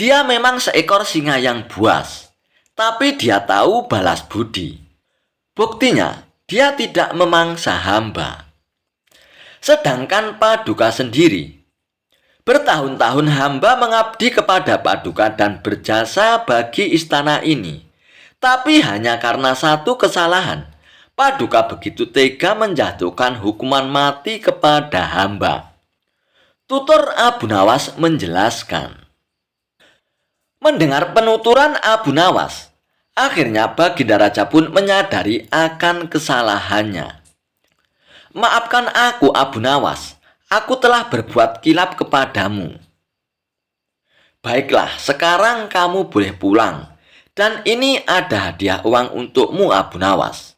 Dia memang seekor singa yang buas, tapi dia tahu balas budi. Buktinya, dia tidak memangsa hamba. Sedangkan Paduka sendiri, bertahun-tahun hamba mengabdi kepada Paduka dan berjasa bagi istana ini. Tapi hanya karena satu kesalahan, Paduka begitu tega menjatuhkan hukuman mati kepada hamba." Tutur Abu Nawas menjelaskan. Mendengar penuturan Abu Nawas, akhirnya Baginda Raja pun menyadari akan kesalahannya. "Maafkan aku, Abu Nawas. Aku telah berbuat kilap kepadamu. Baiklah, sekarang kamu boleh pulang. Dan ini ada hadiah uang untukmu, Abu Nawas.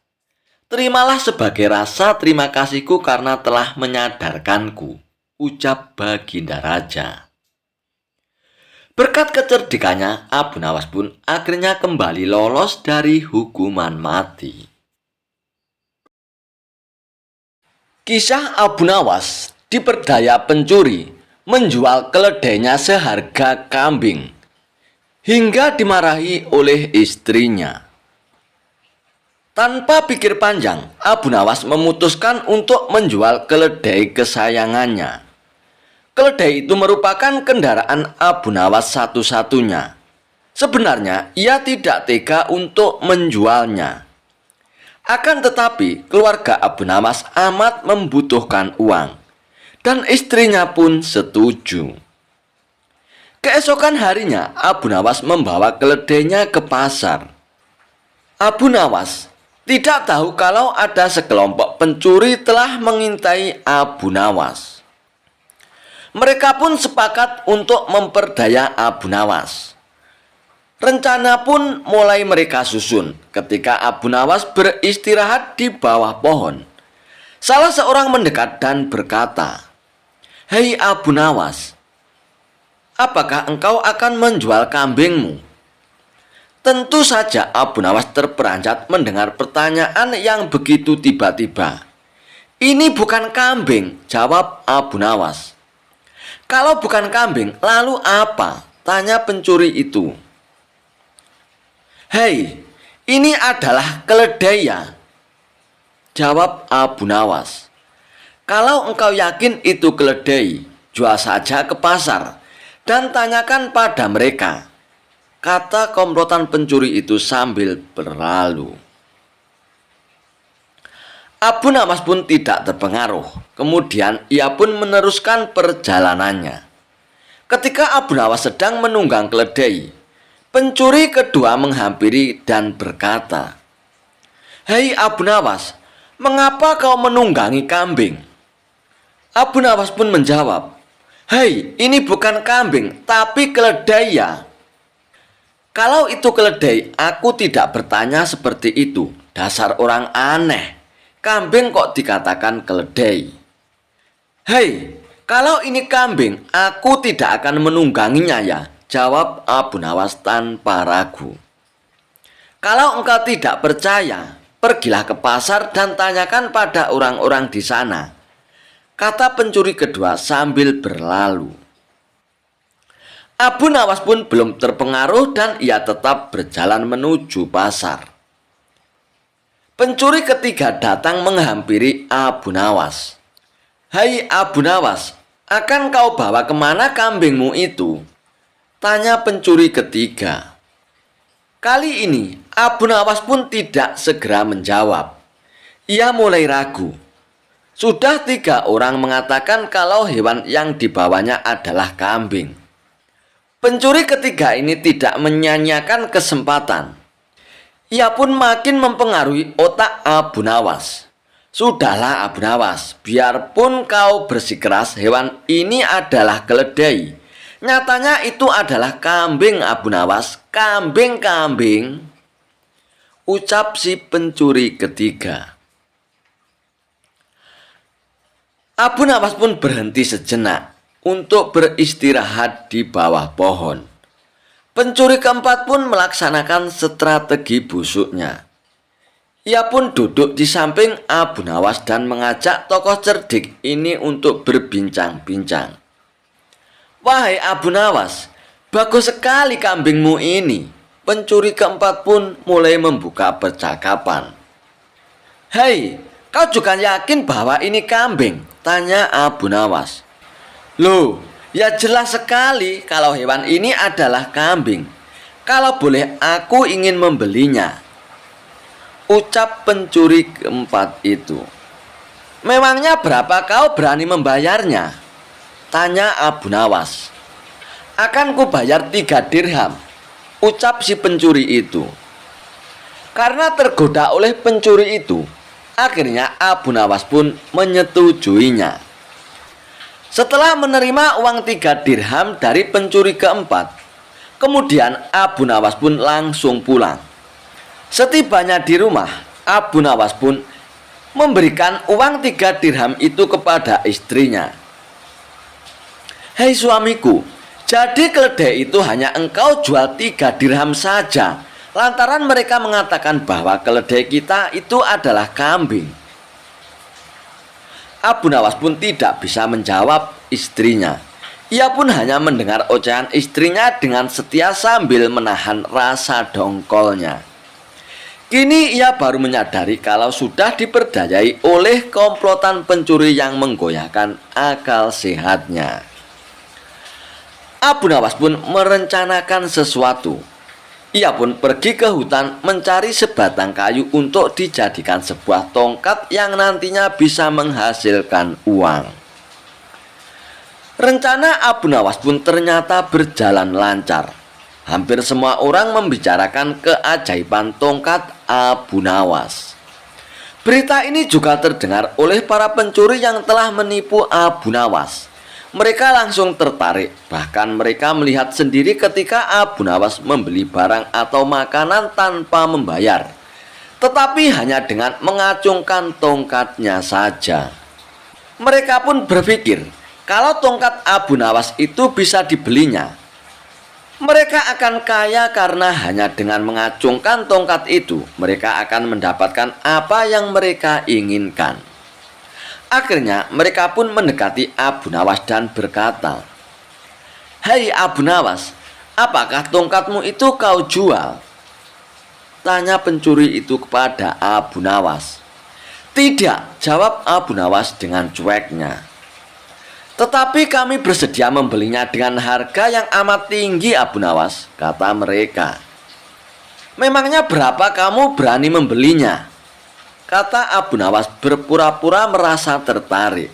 Terimalah sebagai rasa terima kasihku karena telah menyadarkanku," ucap Baginda Raja. Berkat kecerdikannya, Abu Nawas pun akhirnya kembali lolos dari hukuman mati. Kisah Abu Nawas diperdaya pencuri menjual keledainya seharga kambing hingga dimarahi oleh istrinya. Tanpa pikir panjang, Abu Nawas memutuskan untuk menjual keledai kesayangannya. Keledai itu merupakan kendaraan Abu Nawas satu-satunya. Sebenarnya ia tidak tega untuk menjualnya. Akan tetapi, keluarga Abu Nawas amat membutuhkan uang, dan istrinya pun setuju. Keesokan harinya, Abu Nawas membawa keledainya ke pasar. Abu Nawas tidak tahu kalau ada sekelompok pencuri telah mengintai Abu Nawas. Mereka pun sepakat untuk memperdaya Abu Nawas. Rencana pun mulai mereka susun ketika Abu Nawas beristirahat di bawah pohon. Salah seorang mendekat dan berkata, "Hei Abu Nawas, apakah engkau akan menjual kambingmu?" Tentu saja Abu Nawas terperanjat mendengar pertanyaan yang begitu tiba-tiba. "Ini bukan kambing," jawab Abu Nawas. "Kalau bukan kambing, lalu apa?" tanya pencuri itu. "Hei, ini adalah keledai ya?" jawab Abu Nawas. "Kalau engkau yakin itu keledai, jual saja ke pasar dan tanyakan pada mereka," kata komplotan pencuri itu sambil berlalu. Abu Nawas pun tidak terpengaruh. Kemudian ia pun meneruskan perjalanannya. Ketika Abu Nawas sedang menunggang keledai, pencuri kedua menghampiri dan berkata, "Hei Abu Nawas, mengapa kau menunggangi kambing?" Abu Nawas pun menjawab, "Hei, ini bukan kambing, tapi keledai ya." "Kalau itu keledai, aku tidak bertanya seperti itu. Dasar orang aneh. Kambing kok dikatakan keledai?" "Hei, kalau ini kambing, aku tidak akan menungganginya ya," jawab Abu Nawas tanpa ragu. "Kalau engkau tidak percaya, pergilah ke pasar dan tanyakan pada orang-orang di sana," kata pencuri kedua sambil berlalu. Abu Nawas pun belum terpengaruh dan ia tetap berjalan menuju pasar. Pencuri ketiga datang menghampiri Abu Nawas. "Hai Abu Nawas, akan kau bawa kemana kambingmu itu?" tanya pencuri ketiga. Kali ini Abu Nawas pun tidak segera menjawab. Ia mulai ragu. Sudah 3 orang mengatakan kalau hewan yang dibawanya adalah kambing. Pencuri ketiga ini tidak menyanyiakan kesempatan. Ia pun makin mempengaruhi otak Abu Nawas. Sudahlah Abu Nawas, biarpun kau bersikeras hewan ini adalah keledai. Nyatanya itu adalah kambing Abu Nawas. Kambing, ucap si pencuri ketiga. Abu Nawas pun berhenti sejenak untuk beristirahat di bawah pohon. Pencuri keempat pun melaksanakan strategi busuknya. Ia pun duduk di samping Abu Nawas dan mengajak tokoh cerdik ini untuk berbincang-bincang. Wahai Abu Nawas, bagus sekali kambingmu ini. Pencuri keempat pun mulai membuka percakapan. Hei, kau juga yakin bahwa ini kambing? Tanya Abu Nawas. Loh, ya jelas sekali kalau hewan ini adalah kambing. Kalau boleh aku ingin membelinya, ucap pencuri keempat itu. Memangnya berapa kau berani membayarnya? Tanya Abu Nawas. Akan ku bayar 3 dirham, ucap si pencuri itu. Karena tergoda oleh pencuri itu, akhirnya Abu Nawas pun menyetujuinya. Setelah menerima uang 3 dirham dari pencuri keempat, kemudian Abu Nawas pun langsung pulang. Setibanya di rumah, Abu Nawas pun memberikan uang 3 dirham itu kepada istrinya. Hei suamiku, jadi keledai itu hanya engkau jual 3 dirham saja, lantaran mereka mengatakan bahwa keledai kita itu adalah kambing. Abu Nawas pun tidak bisa menjawab istrinya. Ia pun hanya mendengar ocehan istrinya dengan setia sambil menahan rasa dongkolnya. Kini ia baru menyadari kalau sudah diperdayai oleh komplotan pencuri yang menggoyahkan akal sehatnya. Abu Nawas pun merencanakan sesuatu. Ia pun pergi ke hutan mencari sebatang kayu untuk dijadikan sebuah tongkat yang nantinya bisa menghasilkan uang. Rencana Abu Nawas pun ternyata berjalan lancar. Hampir semua orang membicarakan keajaiban tongkat Abu Nawas. Berita ini juga terdengar oleh para pencuri yang telah menipu Abu Nawas. Mereka langsung tertarik, bahkan mereka melihat sendiri ketika Abu Nawas membeli barang atau makanan tanpa membayar, tetapi hanya dengan mengacungkan tongkatnya saja. Mereka pun berpikir, kalau tongkat Abu Nawas itu bisa dibelinya, mereka akan kaya karena hanya dengan mengacungkan tongkat itu, mereka akan mendapatkan apa yang mereka inginkan. Akhirnya mereka pun mendekati Abu Nawas dan berkata, Hei Abu Nawas, apakah tongkatmu itu kau jual? Tanya pencuri itu kepada Abu Nawas. Tidak, jawab Abu Nawas dengan cueknya. Tetapi kami bersedia membelinya dengan harga yang amat tinggi Abu Nawas, kata mereka. Memangnya berapa kamu berani membelinya? Kata Abu Nawas berpura-pura merasa tertarik.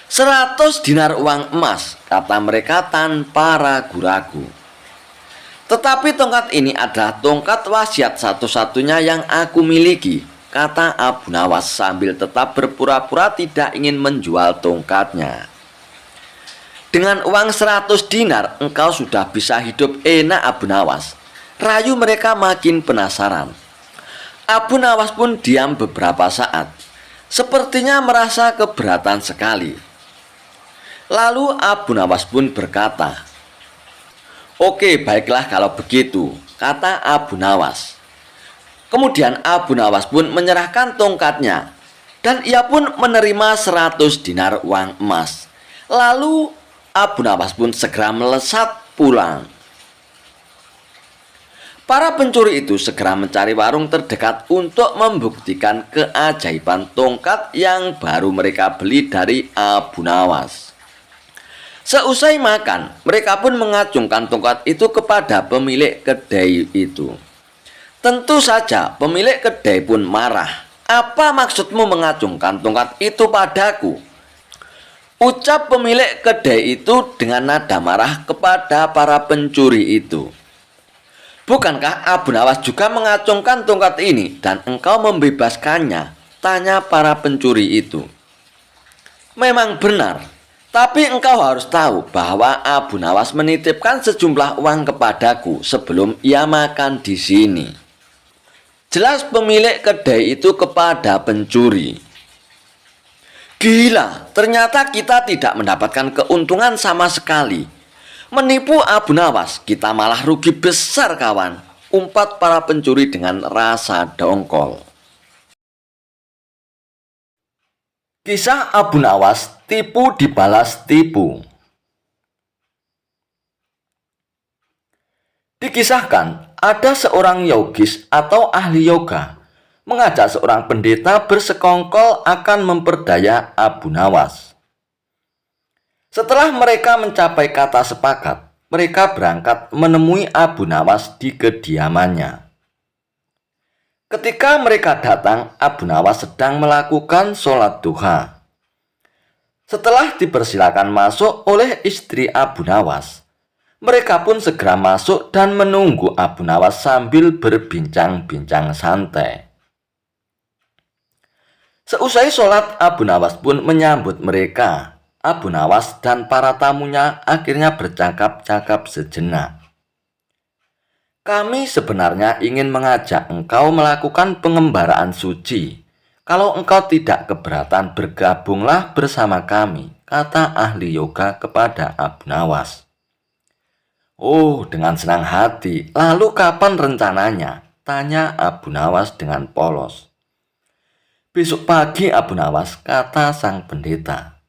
100 dinar uang emas, kata mereka tanpa ragu-ragu. Tetapi tongkat ini adalah tongkat wasiat satu-satunya yang aku miliki, kata Abu Nawas sambil tetap berpura-pura tidak ingin menjual tongkatnya. Dengan uang 100 dinar engkau sudah bisa hidup enak Abu Nawas. Rayu mereka makin penasaran. Abu Nawas pun diam beberapa saat, sepertinya merasa keberatan sekali. Lalu Abu Nawas pun berkata, Oke, baiklah kalau begitu, kata Abu Nawas. Kemudian Abu Nawas pun menyerahkan tongkatnya, dan ia pun menerima 100 dinar uang emas. Lalu Abu Nawas pun segera melesat pulang. Para pencuri itu segera mencari warung terdekat untuk membuktikan keajaiban tongkat yang baru mereka beli dari Abu Nawas. Seusai makan, mereka pun mengacungkan tongkat itu kepada pemilik kedai itu. Tentu saja pemilik kedai pun marah. "Apa maksudmu mengacungkan tongkat itu padaku?" ucap pemilik kedai itu dengan nada marah kepada para pencuri itu. "Bukankah Abu Nawas juga mengacungkan tongkat ini dan engkau membebaskannya?" tanya para pencuri itu. "Memang benar, tapi engkau harus tahu bahwa Abu Nawas menitipkan sejumlah uang kepadaku sebelum ia makan di sini." Jelas pemilik kedai itu kepada pencuri. "Gila, ternyata kita tidak mendapatkan keuntungan sama sekali. Menipu Abu Nawas, kita malah rugi besar kawan," umpat para pencuri dengan rasa dongkol. Kisah Abu Nawas, tipu dibalas tipu. Dikisahkan, ada seorang yogis atau ahli yoga mengajak seorang pendeta bersekongkol akan memperdaya Abu Nawas. Setelah mereka mencapai kata sepakat, mereka berangkat menemui Abu Nawas di kediamannya. Ketika mereka datang, Abu Nawas sedang melakukan sholat duha. Setelah dipersilakan masuk oleh istri Abu Nawas, mereka pun segera masuk dan menunggu Abu Nawas sambil berbincang-bincang santai. Seusai sholat, Abu Nawas pun menyambut mereka. Abu Nawas dan para tamunya akhirnya bercakap-cakap sejenak. "Kami sebenarnya ingin mengajak engkau melakukan pengembaraan suci. Kalau engkau tidak keberatan, bergabunglah bersama kami," kata ahli yoga kepada Abu Nawas. "Oh, dengan senang hati. Lalu kapan rencananya?" tanya Abu Nawas dengan polos. "Besok pagi, Abu Nawas," kata sang pendeta.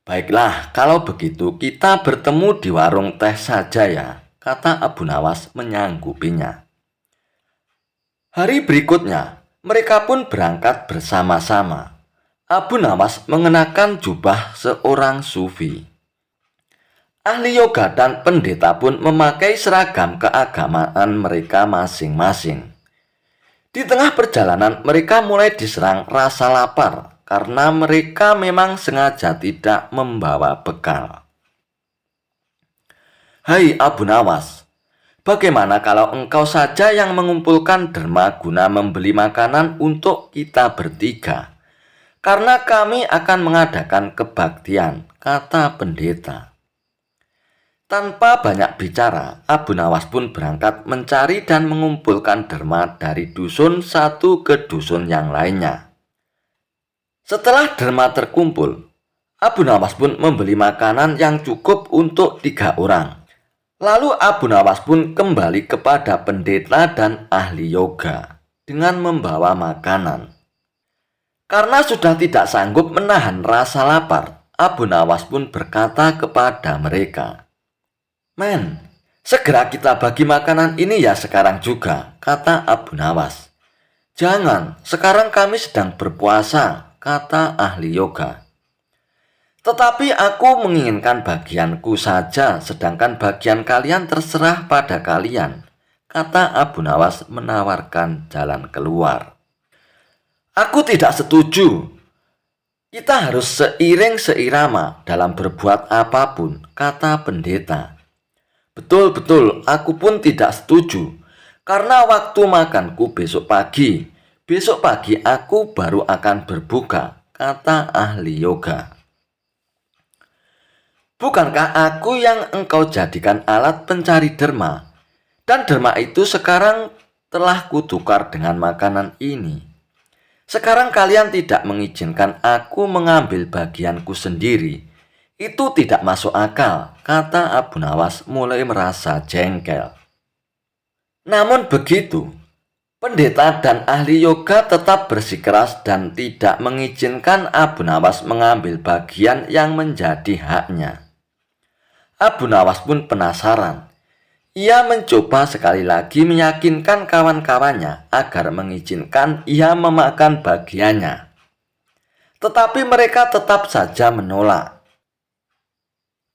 "Baiklah, kalau begitu kita bertemu di warung teh saja ya," kata Abu Nawas menyanggupinya. Hari berikutnya, mereka pun berangkat bersama-sama. Abu Nawas mengenakan jubah seorang sufi. Ahli yoga dan pendeta pun memakai seragam keagamaan mereka masing-masing. Di tengah perjalanan, mereka mulai diserang rasa lapar karena mereka memang sengaja tidak membawa bekal. "Hai Abu Nawas, bagaimana kalau engkau saja yang mengumpulkan derma guna membeli makanan untuk kita bertiga? Karena kami akan mengadakan kebaktian," kata pendeta. Tanpa banyak bicara, Abu Nawas pun berangkat mencari dan mengumpulkan derma dari dusun satu ke dusun yang lainnya. Setelah derma terkumpul, Abu Nawas pun membeli makanan yang cukup untuk 3 orang. Lalu Abu Nawas pun kembali kepada pendeta dan ahli yoga dengan membawa makanan. Karena sudah tidak sanggup menahan rasa lapar, Abu Nawas pun berkata kepada mereka, "Men, segera kita bagi makanan ini ya sekarang juga," kata Abu Nawas. "Jangan, sekarang kami sedang berpuasa," kata ahli yoga. "Tetapi aku menginginkan bagianku saja, sedangkan bagian kalian terserah pada kalian," kata Abu Nawas menawarkan jalan keluar. "Aku tidak setuju. Kita harus seiring seirama dalam berbuat apapun," kata pendeta. Betul, aku pun tidak setuju. Karena waktu makanku besok pagi. Besok pagi aku baru akan berbuka," kata ahli yoga. "Bukankah aku yang engkau jadikan alat pencari derma? Dan derma itu sekarang telah kutukar dengan makanan ini. Sekarang kalian tidak mengizinkan aku mengambil bagianku sendiri. Itu tidak masuk akal," kata Abu Nawas mulai merasa jengkel. Namun begitu, pendeta dan ahli yoga tetap bersikeras dan tidak mengizinkan Abu Nawas mengambil bagian yang menjadi haknya. Abu Nawas pun penasaran. Ia mencoba sekali lagi meyakinkan kawan-kawannya agar mengizinkan ia memakan bagiannya. Tetapi mereka tetap saja menolak.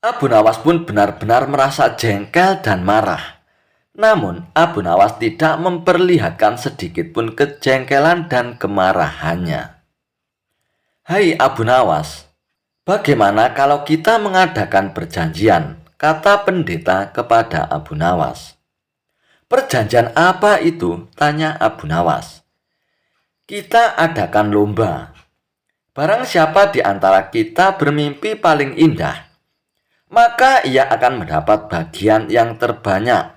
Abu Nawas pun benar-benar merasa jengkel dan marah. Namun, Abu Nawas tidak memperlihatkan sedikit pun kejengkelan dan kemarahannya. "Hai Abu Nawas, bagaimana kalau kita mengadakan perjanjian?" kata pendeta kepada Abu Nawas. "Perjanjian apa itu?" tanya Abu Nawas. "Kita adakan lomba. Barang siapa di antara kita bermimpi paling indah, maka ia akan mendapat bagian yang terbanyak.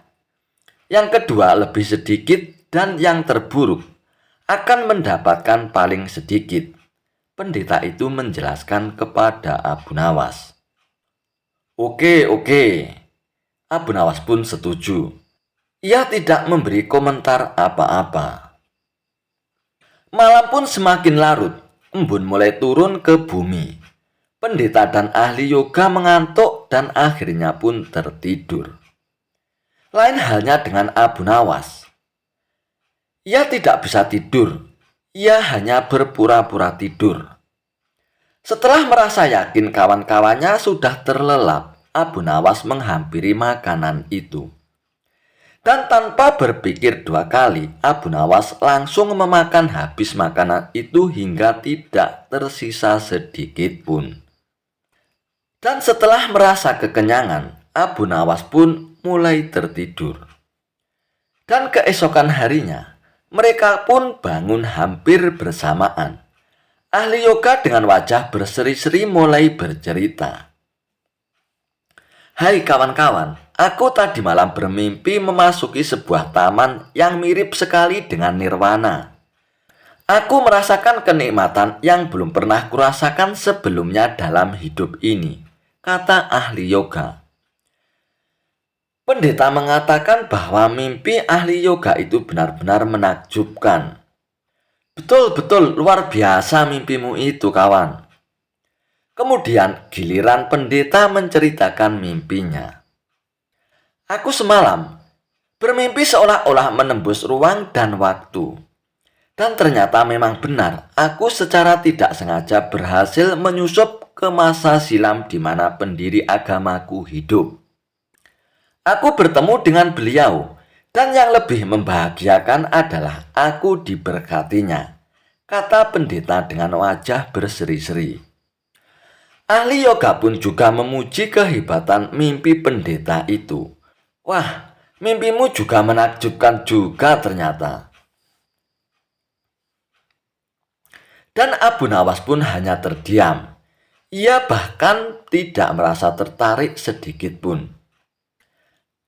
Yang kedua lebih sedikit, dan yang terburuk akan mendapatkan paling sedikit." Pendeta itu menjelaskan kepada Abu Nawas. Oke. Abu Nawas pun setuju. Ia tidak memberi komentar apa-apa. Malam pun semakin larut. Embun mulai turun ke bumi. Pendeta dan ahli yoga mengantuk dan akhirnya pun tertidur. Lain halnya dengan Abu Nawas. Ia tidak bisa tidur. Ia hanya berpura-pura tidur. Setelah merasa yakin kawan-kawannya sudah terlelap, Abu Nawas menghampiri makanan itu. Dan tanpa berpikir dua kali, Abu Nawas langsung memakan habis makanan itu hingga tidak tersisa sedikit pun. Dan setelah merasa kekenyangan, Abu Nawas pun mulai tertidur. Dan keesokan harinya, mereka pun bangun hampir bersamaan. Ahli yoga dengan wajah berseri-seri mulai bercerita. "Hai kawan-kawan, aku tadi malam bermimpi memasuki sebuah taman yang mirip sekali dengan nirwana. Aku merasakan kenikmatan yang belum pernah kurasakan sebelumnya dalam hidup ini," kata ahli yoga. Pendeta mengatakan bahwa mimpi ahli yoga itu benar-benar menakjubkan. Betul, luar biasa mimpimu itu, kawan." Kemudian giliran pendeta menceritakan mimpinya. "Aku semalam bermimpi seolah-olah menembus ruang dan waktu. Dan ternyata memang benar, aku secara tidak sengaja berhasil menyusup ke masa silam di mana pendiri agamaku hidup. Aku bertemu dengan beliau, dan yang lebih membahagiakan adalah aku diberkatinya," kata pendeta dengan wajah berseri-seri. Ahli yoga pun juga memuji kehebatan mimpi pendeta itu. "Wah, mimpimu juga menakjubkan juga ternyata." Dan Abu Nawas pun hanya terdiam. Ia bahkan tidak merasa tertarik sedikit pun.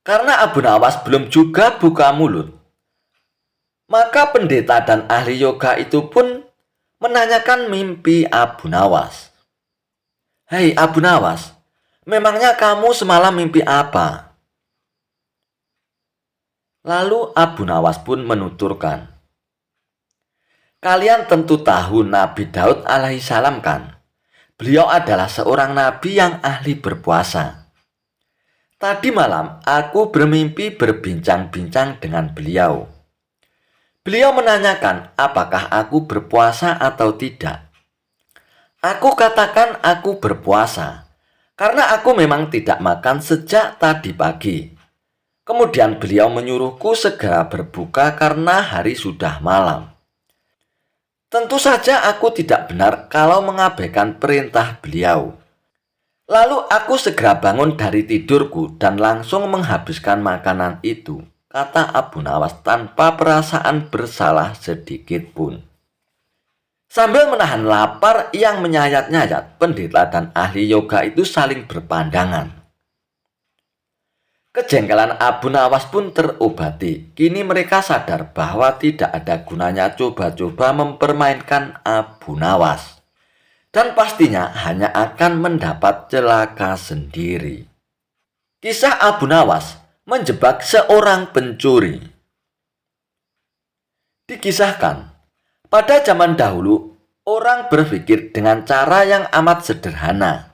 Karena Abu Nawas belum juga buka mulut, maka pendeta dan ahli yoga itu pun menanyakan mimpi Abu Nawas. "Hei Abu Nawas, memangnya kamu semalam mimpi apa?" Lalu Abu Nawas pun menuturkan, "Kalian tentu tahu Nabi Daud alaihissalam kan? Beliau adalah seorang nabi yang ahli berpuasa. Tadi malam aku bermimpi berbincang-bincang dengan beliau. Beliau menanyakan apakah aku berpuasa atau tidak. Aku katakan aku berpuasa, karena aku memang tidak makan sejak tadi pagi. Kemudian beliau menyuruhku segera berbuka karena hari sudah malam. Tentu saja aku tidak benar kalau mengabaikan perintah beliau. Lalu aku segera bangun dari tidurku dan langsung menghabiskan makanan itu," kata Abu Nawas tanpa perasaan bersalah sedikit pun. Sambil menahan lapar yang menyayat-nyayat, pendeta dan ahli yoga itu saling berpandangan. Kejengkelan Abu Nawas pun terobati. Kini mereka sadar bahwa tidak ada gunanya coba-coba mempermainkan Abu Nawas. Dan pastinya hanya akan mendapat celaka sendiri. Kisah Abu Nawas menjebak seorang pencuri. Dikisahkan, pada zaman dahulu, orang berpikir dengan cara yang amat sederhana.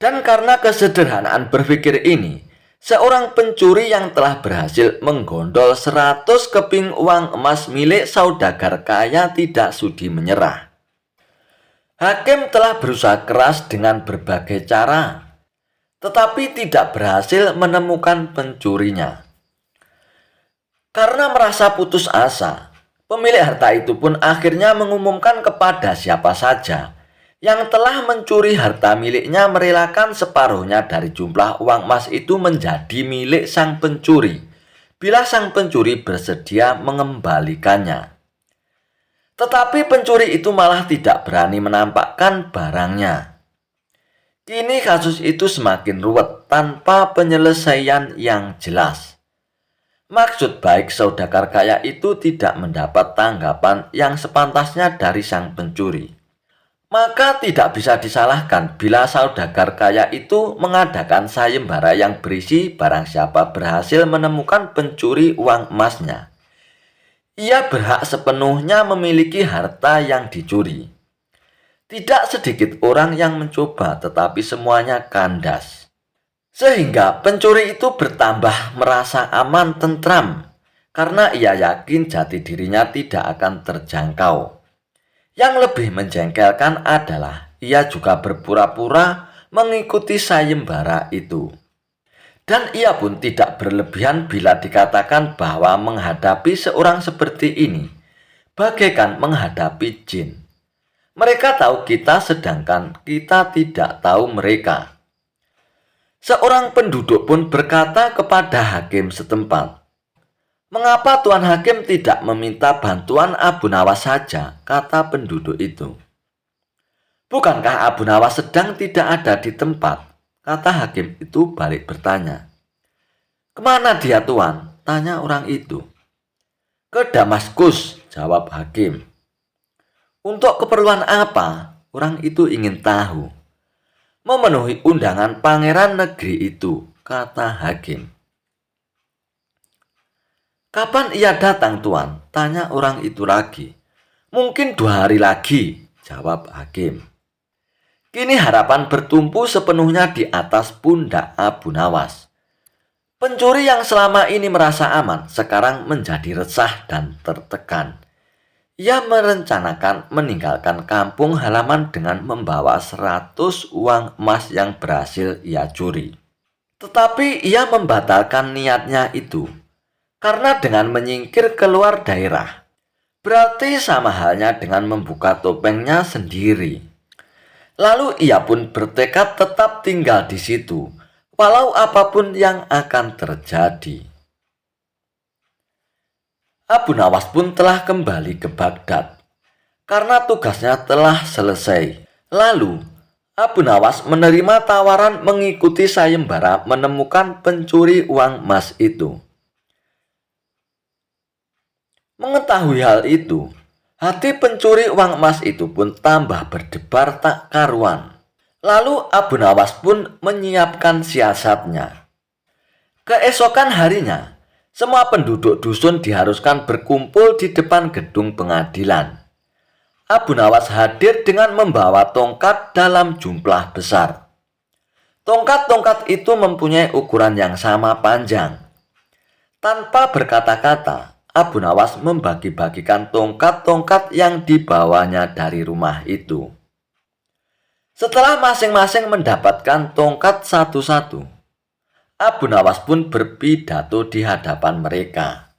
Dan karena kesederhanaan berpikir ini, seorang pencuri yang telah berhasil menggondol 100 keping uang emas milik saudagar kaya tidak sudi menyerah. Hakim telah berusaha keras dengan berbagai cara, tetapi tidak berhasil menemukan pencurinya. Karena merasa putus asa, pemilik harta itu pun akhirnya mengumumkan kepada siapa saja yang telah mencuri harta miliknya merelakan separuhnya dari jumlah uang emas itu menjadi milik sang pencuri, bila sang pencuri bersedia mengembalikannya. Tetapi pencuri itu malah tidak berani menampakkan barangnya. Kini kasus itu semakin ruwet tanpa penyelesaian yang jelas. Maksud baik saudagar kaya itu tidak mendapat tanggapan yang sepantasnya dari sang pencuri. Maka tidak bisa disalahkan bila saudagar kaya itu mengadakan sayembara yang berisi barang siapa berhasil menemukan pencuri uang emasnya. Ia berhak sepenuhnya memiliki harta yang dicuri. Tidak sedikit orang yang mencoba tetapi semuanya kandas. Sehingga pencuri itu bertambah merasa aman tentram karena ia yakin jati dirinya tidak akan terjangkau. Yang lebih menjengkelkan adalah ia juga berpura-pura mengikuti sayembara itu. Dan ia pun tidak berlebihan bila dikatakan bahwa menghadapi seorang seperti ini bagaikan menghadapi jin. Mereka tahu kita sedangkan kita tidak tahu mereka. Seorang penduduk pun berkata kepada hakim setempat, "Mengapa Tuan Hakim tidak meminta bantuan Abu Nawas saja?" kata penduduk itu. "Bukankah Abu Nawas sedang tidak ada di tempat?" kata hakim itu balik bertanya. "Kemana dia Tuan?" tanya orang itu. "Ke Damaskus," jawab hakim. "Untuk keperluan apa?" orang itu ingin tahu. "Memenuhi undangan pangeran negeri itu," kata hakim. "Kapan ia datang Tuan?" tanya orang itu lagi. "Mungkin 2 hari lagi," jawab hakim. Kini harapan bertumpu sepenuhnya di atas pundak Abu Nawas. Pencuri yang selama ini merasa aman sekarang menjadi resah dan tertekan. Ia merencanakan meninggalkan kampung halaman dengan membawa 100 uang emas yang berhasil ia curi. Tetapi ia membatalkan niatnya itu, karena dengan menyingkir keluar daerah, berarti sama halnya dengan membuka topengnya sendiri. Lalu ia pun bertekad tetap tinggal di situ, walau apapun yang akan terjadi. Abu Nawas pun telah kembali ke Baghdad karena tugasnya telah selesai. Lalu Abu Nawas menerima tawaran mengikuti sayembara menemukan pencuri uang emas itu. Mengetahui hal itu, hati pencuri uang emas itu pun tambah berdebar tak karuan. Lalu Abu Nawas pun menyiapkan siasatnya. Keesokan harinya, semua penduduk dusun diharuskan berkumpul di depan gedung pengadilan. Abu Nawas hadir dengan membawa tongkat dalam jumlah besar. Tongkat-tongkat itu mempunyai ukuran yang sama panjang. Tanpa berkata-kata, Abu Nawas membagi-bagikan tongkat-tongkat yang dibawanya dari rumah itu. Setelah masing-masing mendapatkan tongkat satu-satu, Abu Nawas pun berpidato di hadapan mereka.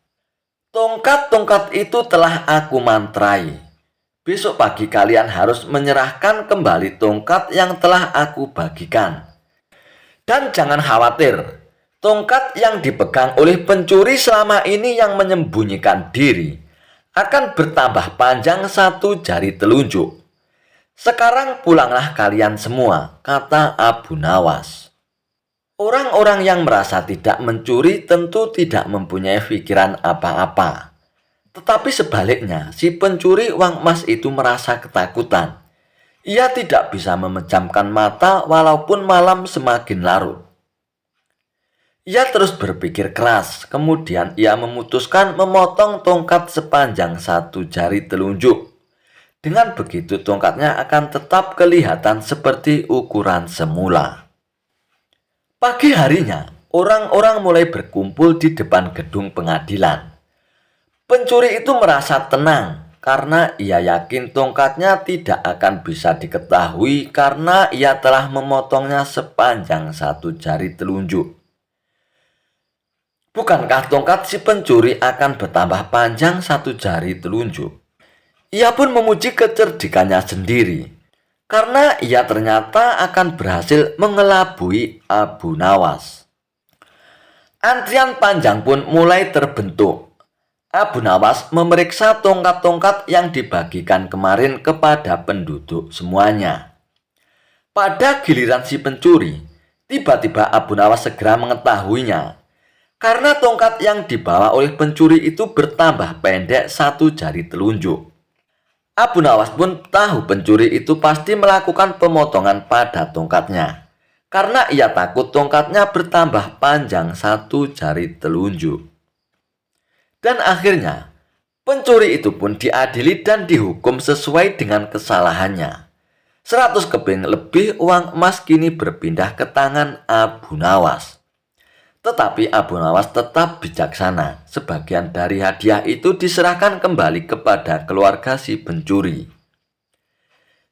"Tongkat-tongkat itu telah aku mantrai. Besok pagi kalian harus menyerahkan kembali tongkat yang telah aku bagikan. Dan jangan khawatir, tongkat yang dipegang oleh pencuri selama ini yang menyembunyikan diri akan bertambah panjang 1 jari telunjuk. Sekarang pulanglah kalian semua," kata Abu Nawas. Orang-orang yang merasa tidak mencuri tentu tidak mempunyai pikiran apa-apa. Tetapi sebaliknya, si pencuri uang emas itu merasa ketakutan. Ia tidak bisa memejamkan mata walaupun malam semakin larut. Ia terus berpikir keras, kemudian ia memutuskan memotong tongkat sepanjang 1 jari telunjuk. Dengan begitu tongkatnya akan tetap kelihatan seperti ukuran semula. Pagi harinya, orang-orang mulai berkumpul di depan gedung pengadilan. Pencuri itu merasa tenang karena ia yakin tongkatnya tidak akan bisa diketahui karena ia telah memotongnya sepanjang 1 jari telunjuk. Bukankah tongkat si pencuri akan bertambah panjang 1 jari telunjuk? Ia pun memuji kecerdikannya sendiri, karena ia ternyata akan berhasil mengelabui Abu Nawas. Antrian panjang pun mulai terbentuk. Abu Nawas memeriksa tongkat-tongkat yang dibagikan kemarin kepada penduduk semuanya. Pada giliran si pencuri, tiba-tiba Abu Nawas segera mengetahuinya. Karena tongkat yang dibawa oleh pencuri itu bertambah pendek 1 jari telunjuk. Abu Nawas pun tahu pencuri itu pasti melakukan pemotongan pada tongkatnya. Karena ia takut tongkatnya bertambah panjang 1 jari telunjuk. Dan akhirnya, pencuri itu pun diadili dan dihukum sesuai dengan kesalahannya. 100 keping lebih uang emas kini berpindah ke tangan Abu Nawas. Tetapi Abu Nawas tetap bijaksana. Sebagian dari hadiah itu diserahkan kembali kepada keluarga si pencuri.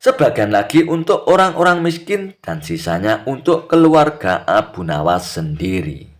Sebagian lagi untuk orang-orang miskin dan sisanya untuk keluarga Abu Nawas sendiri.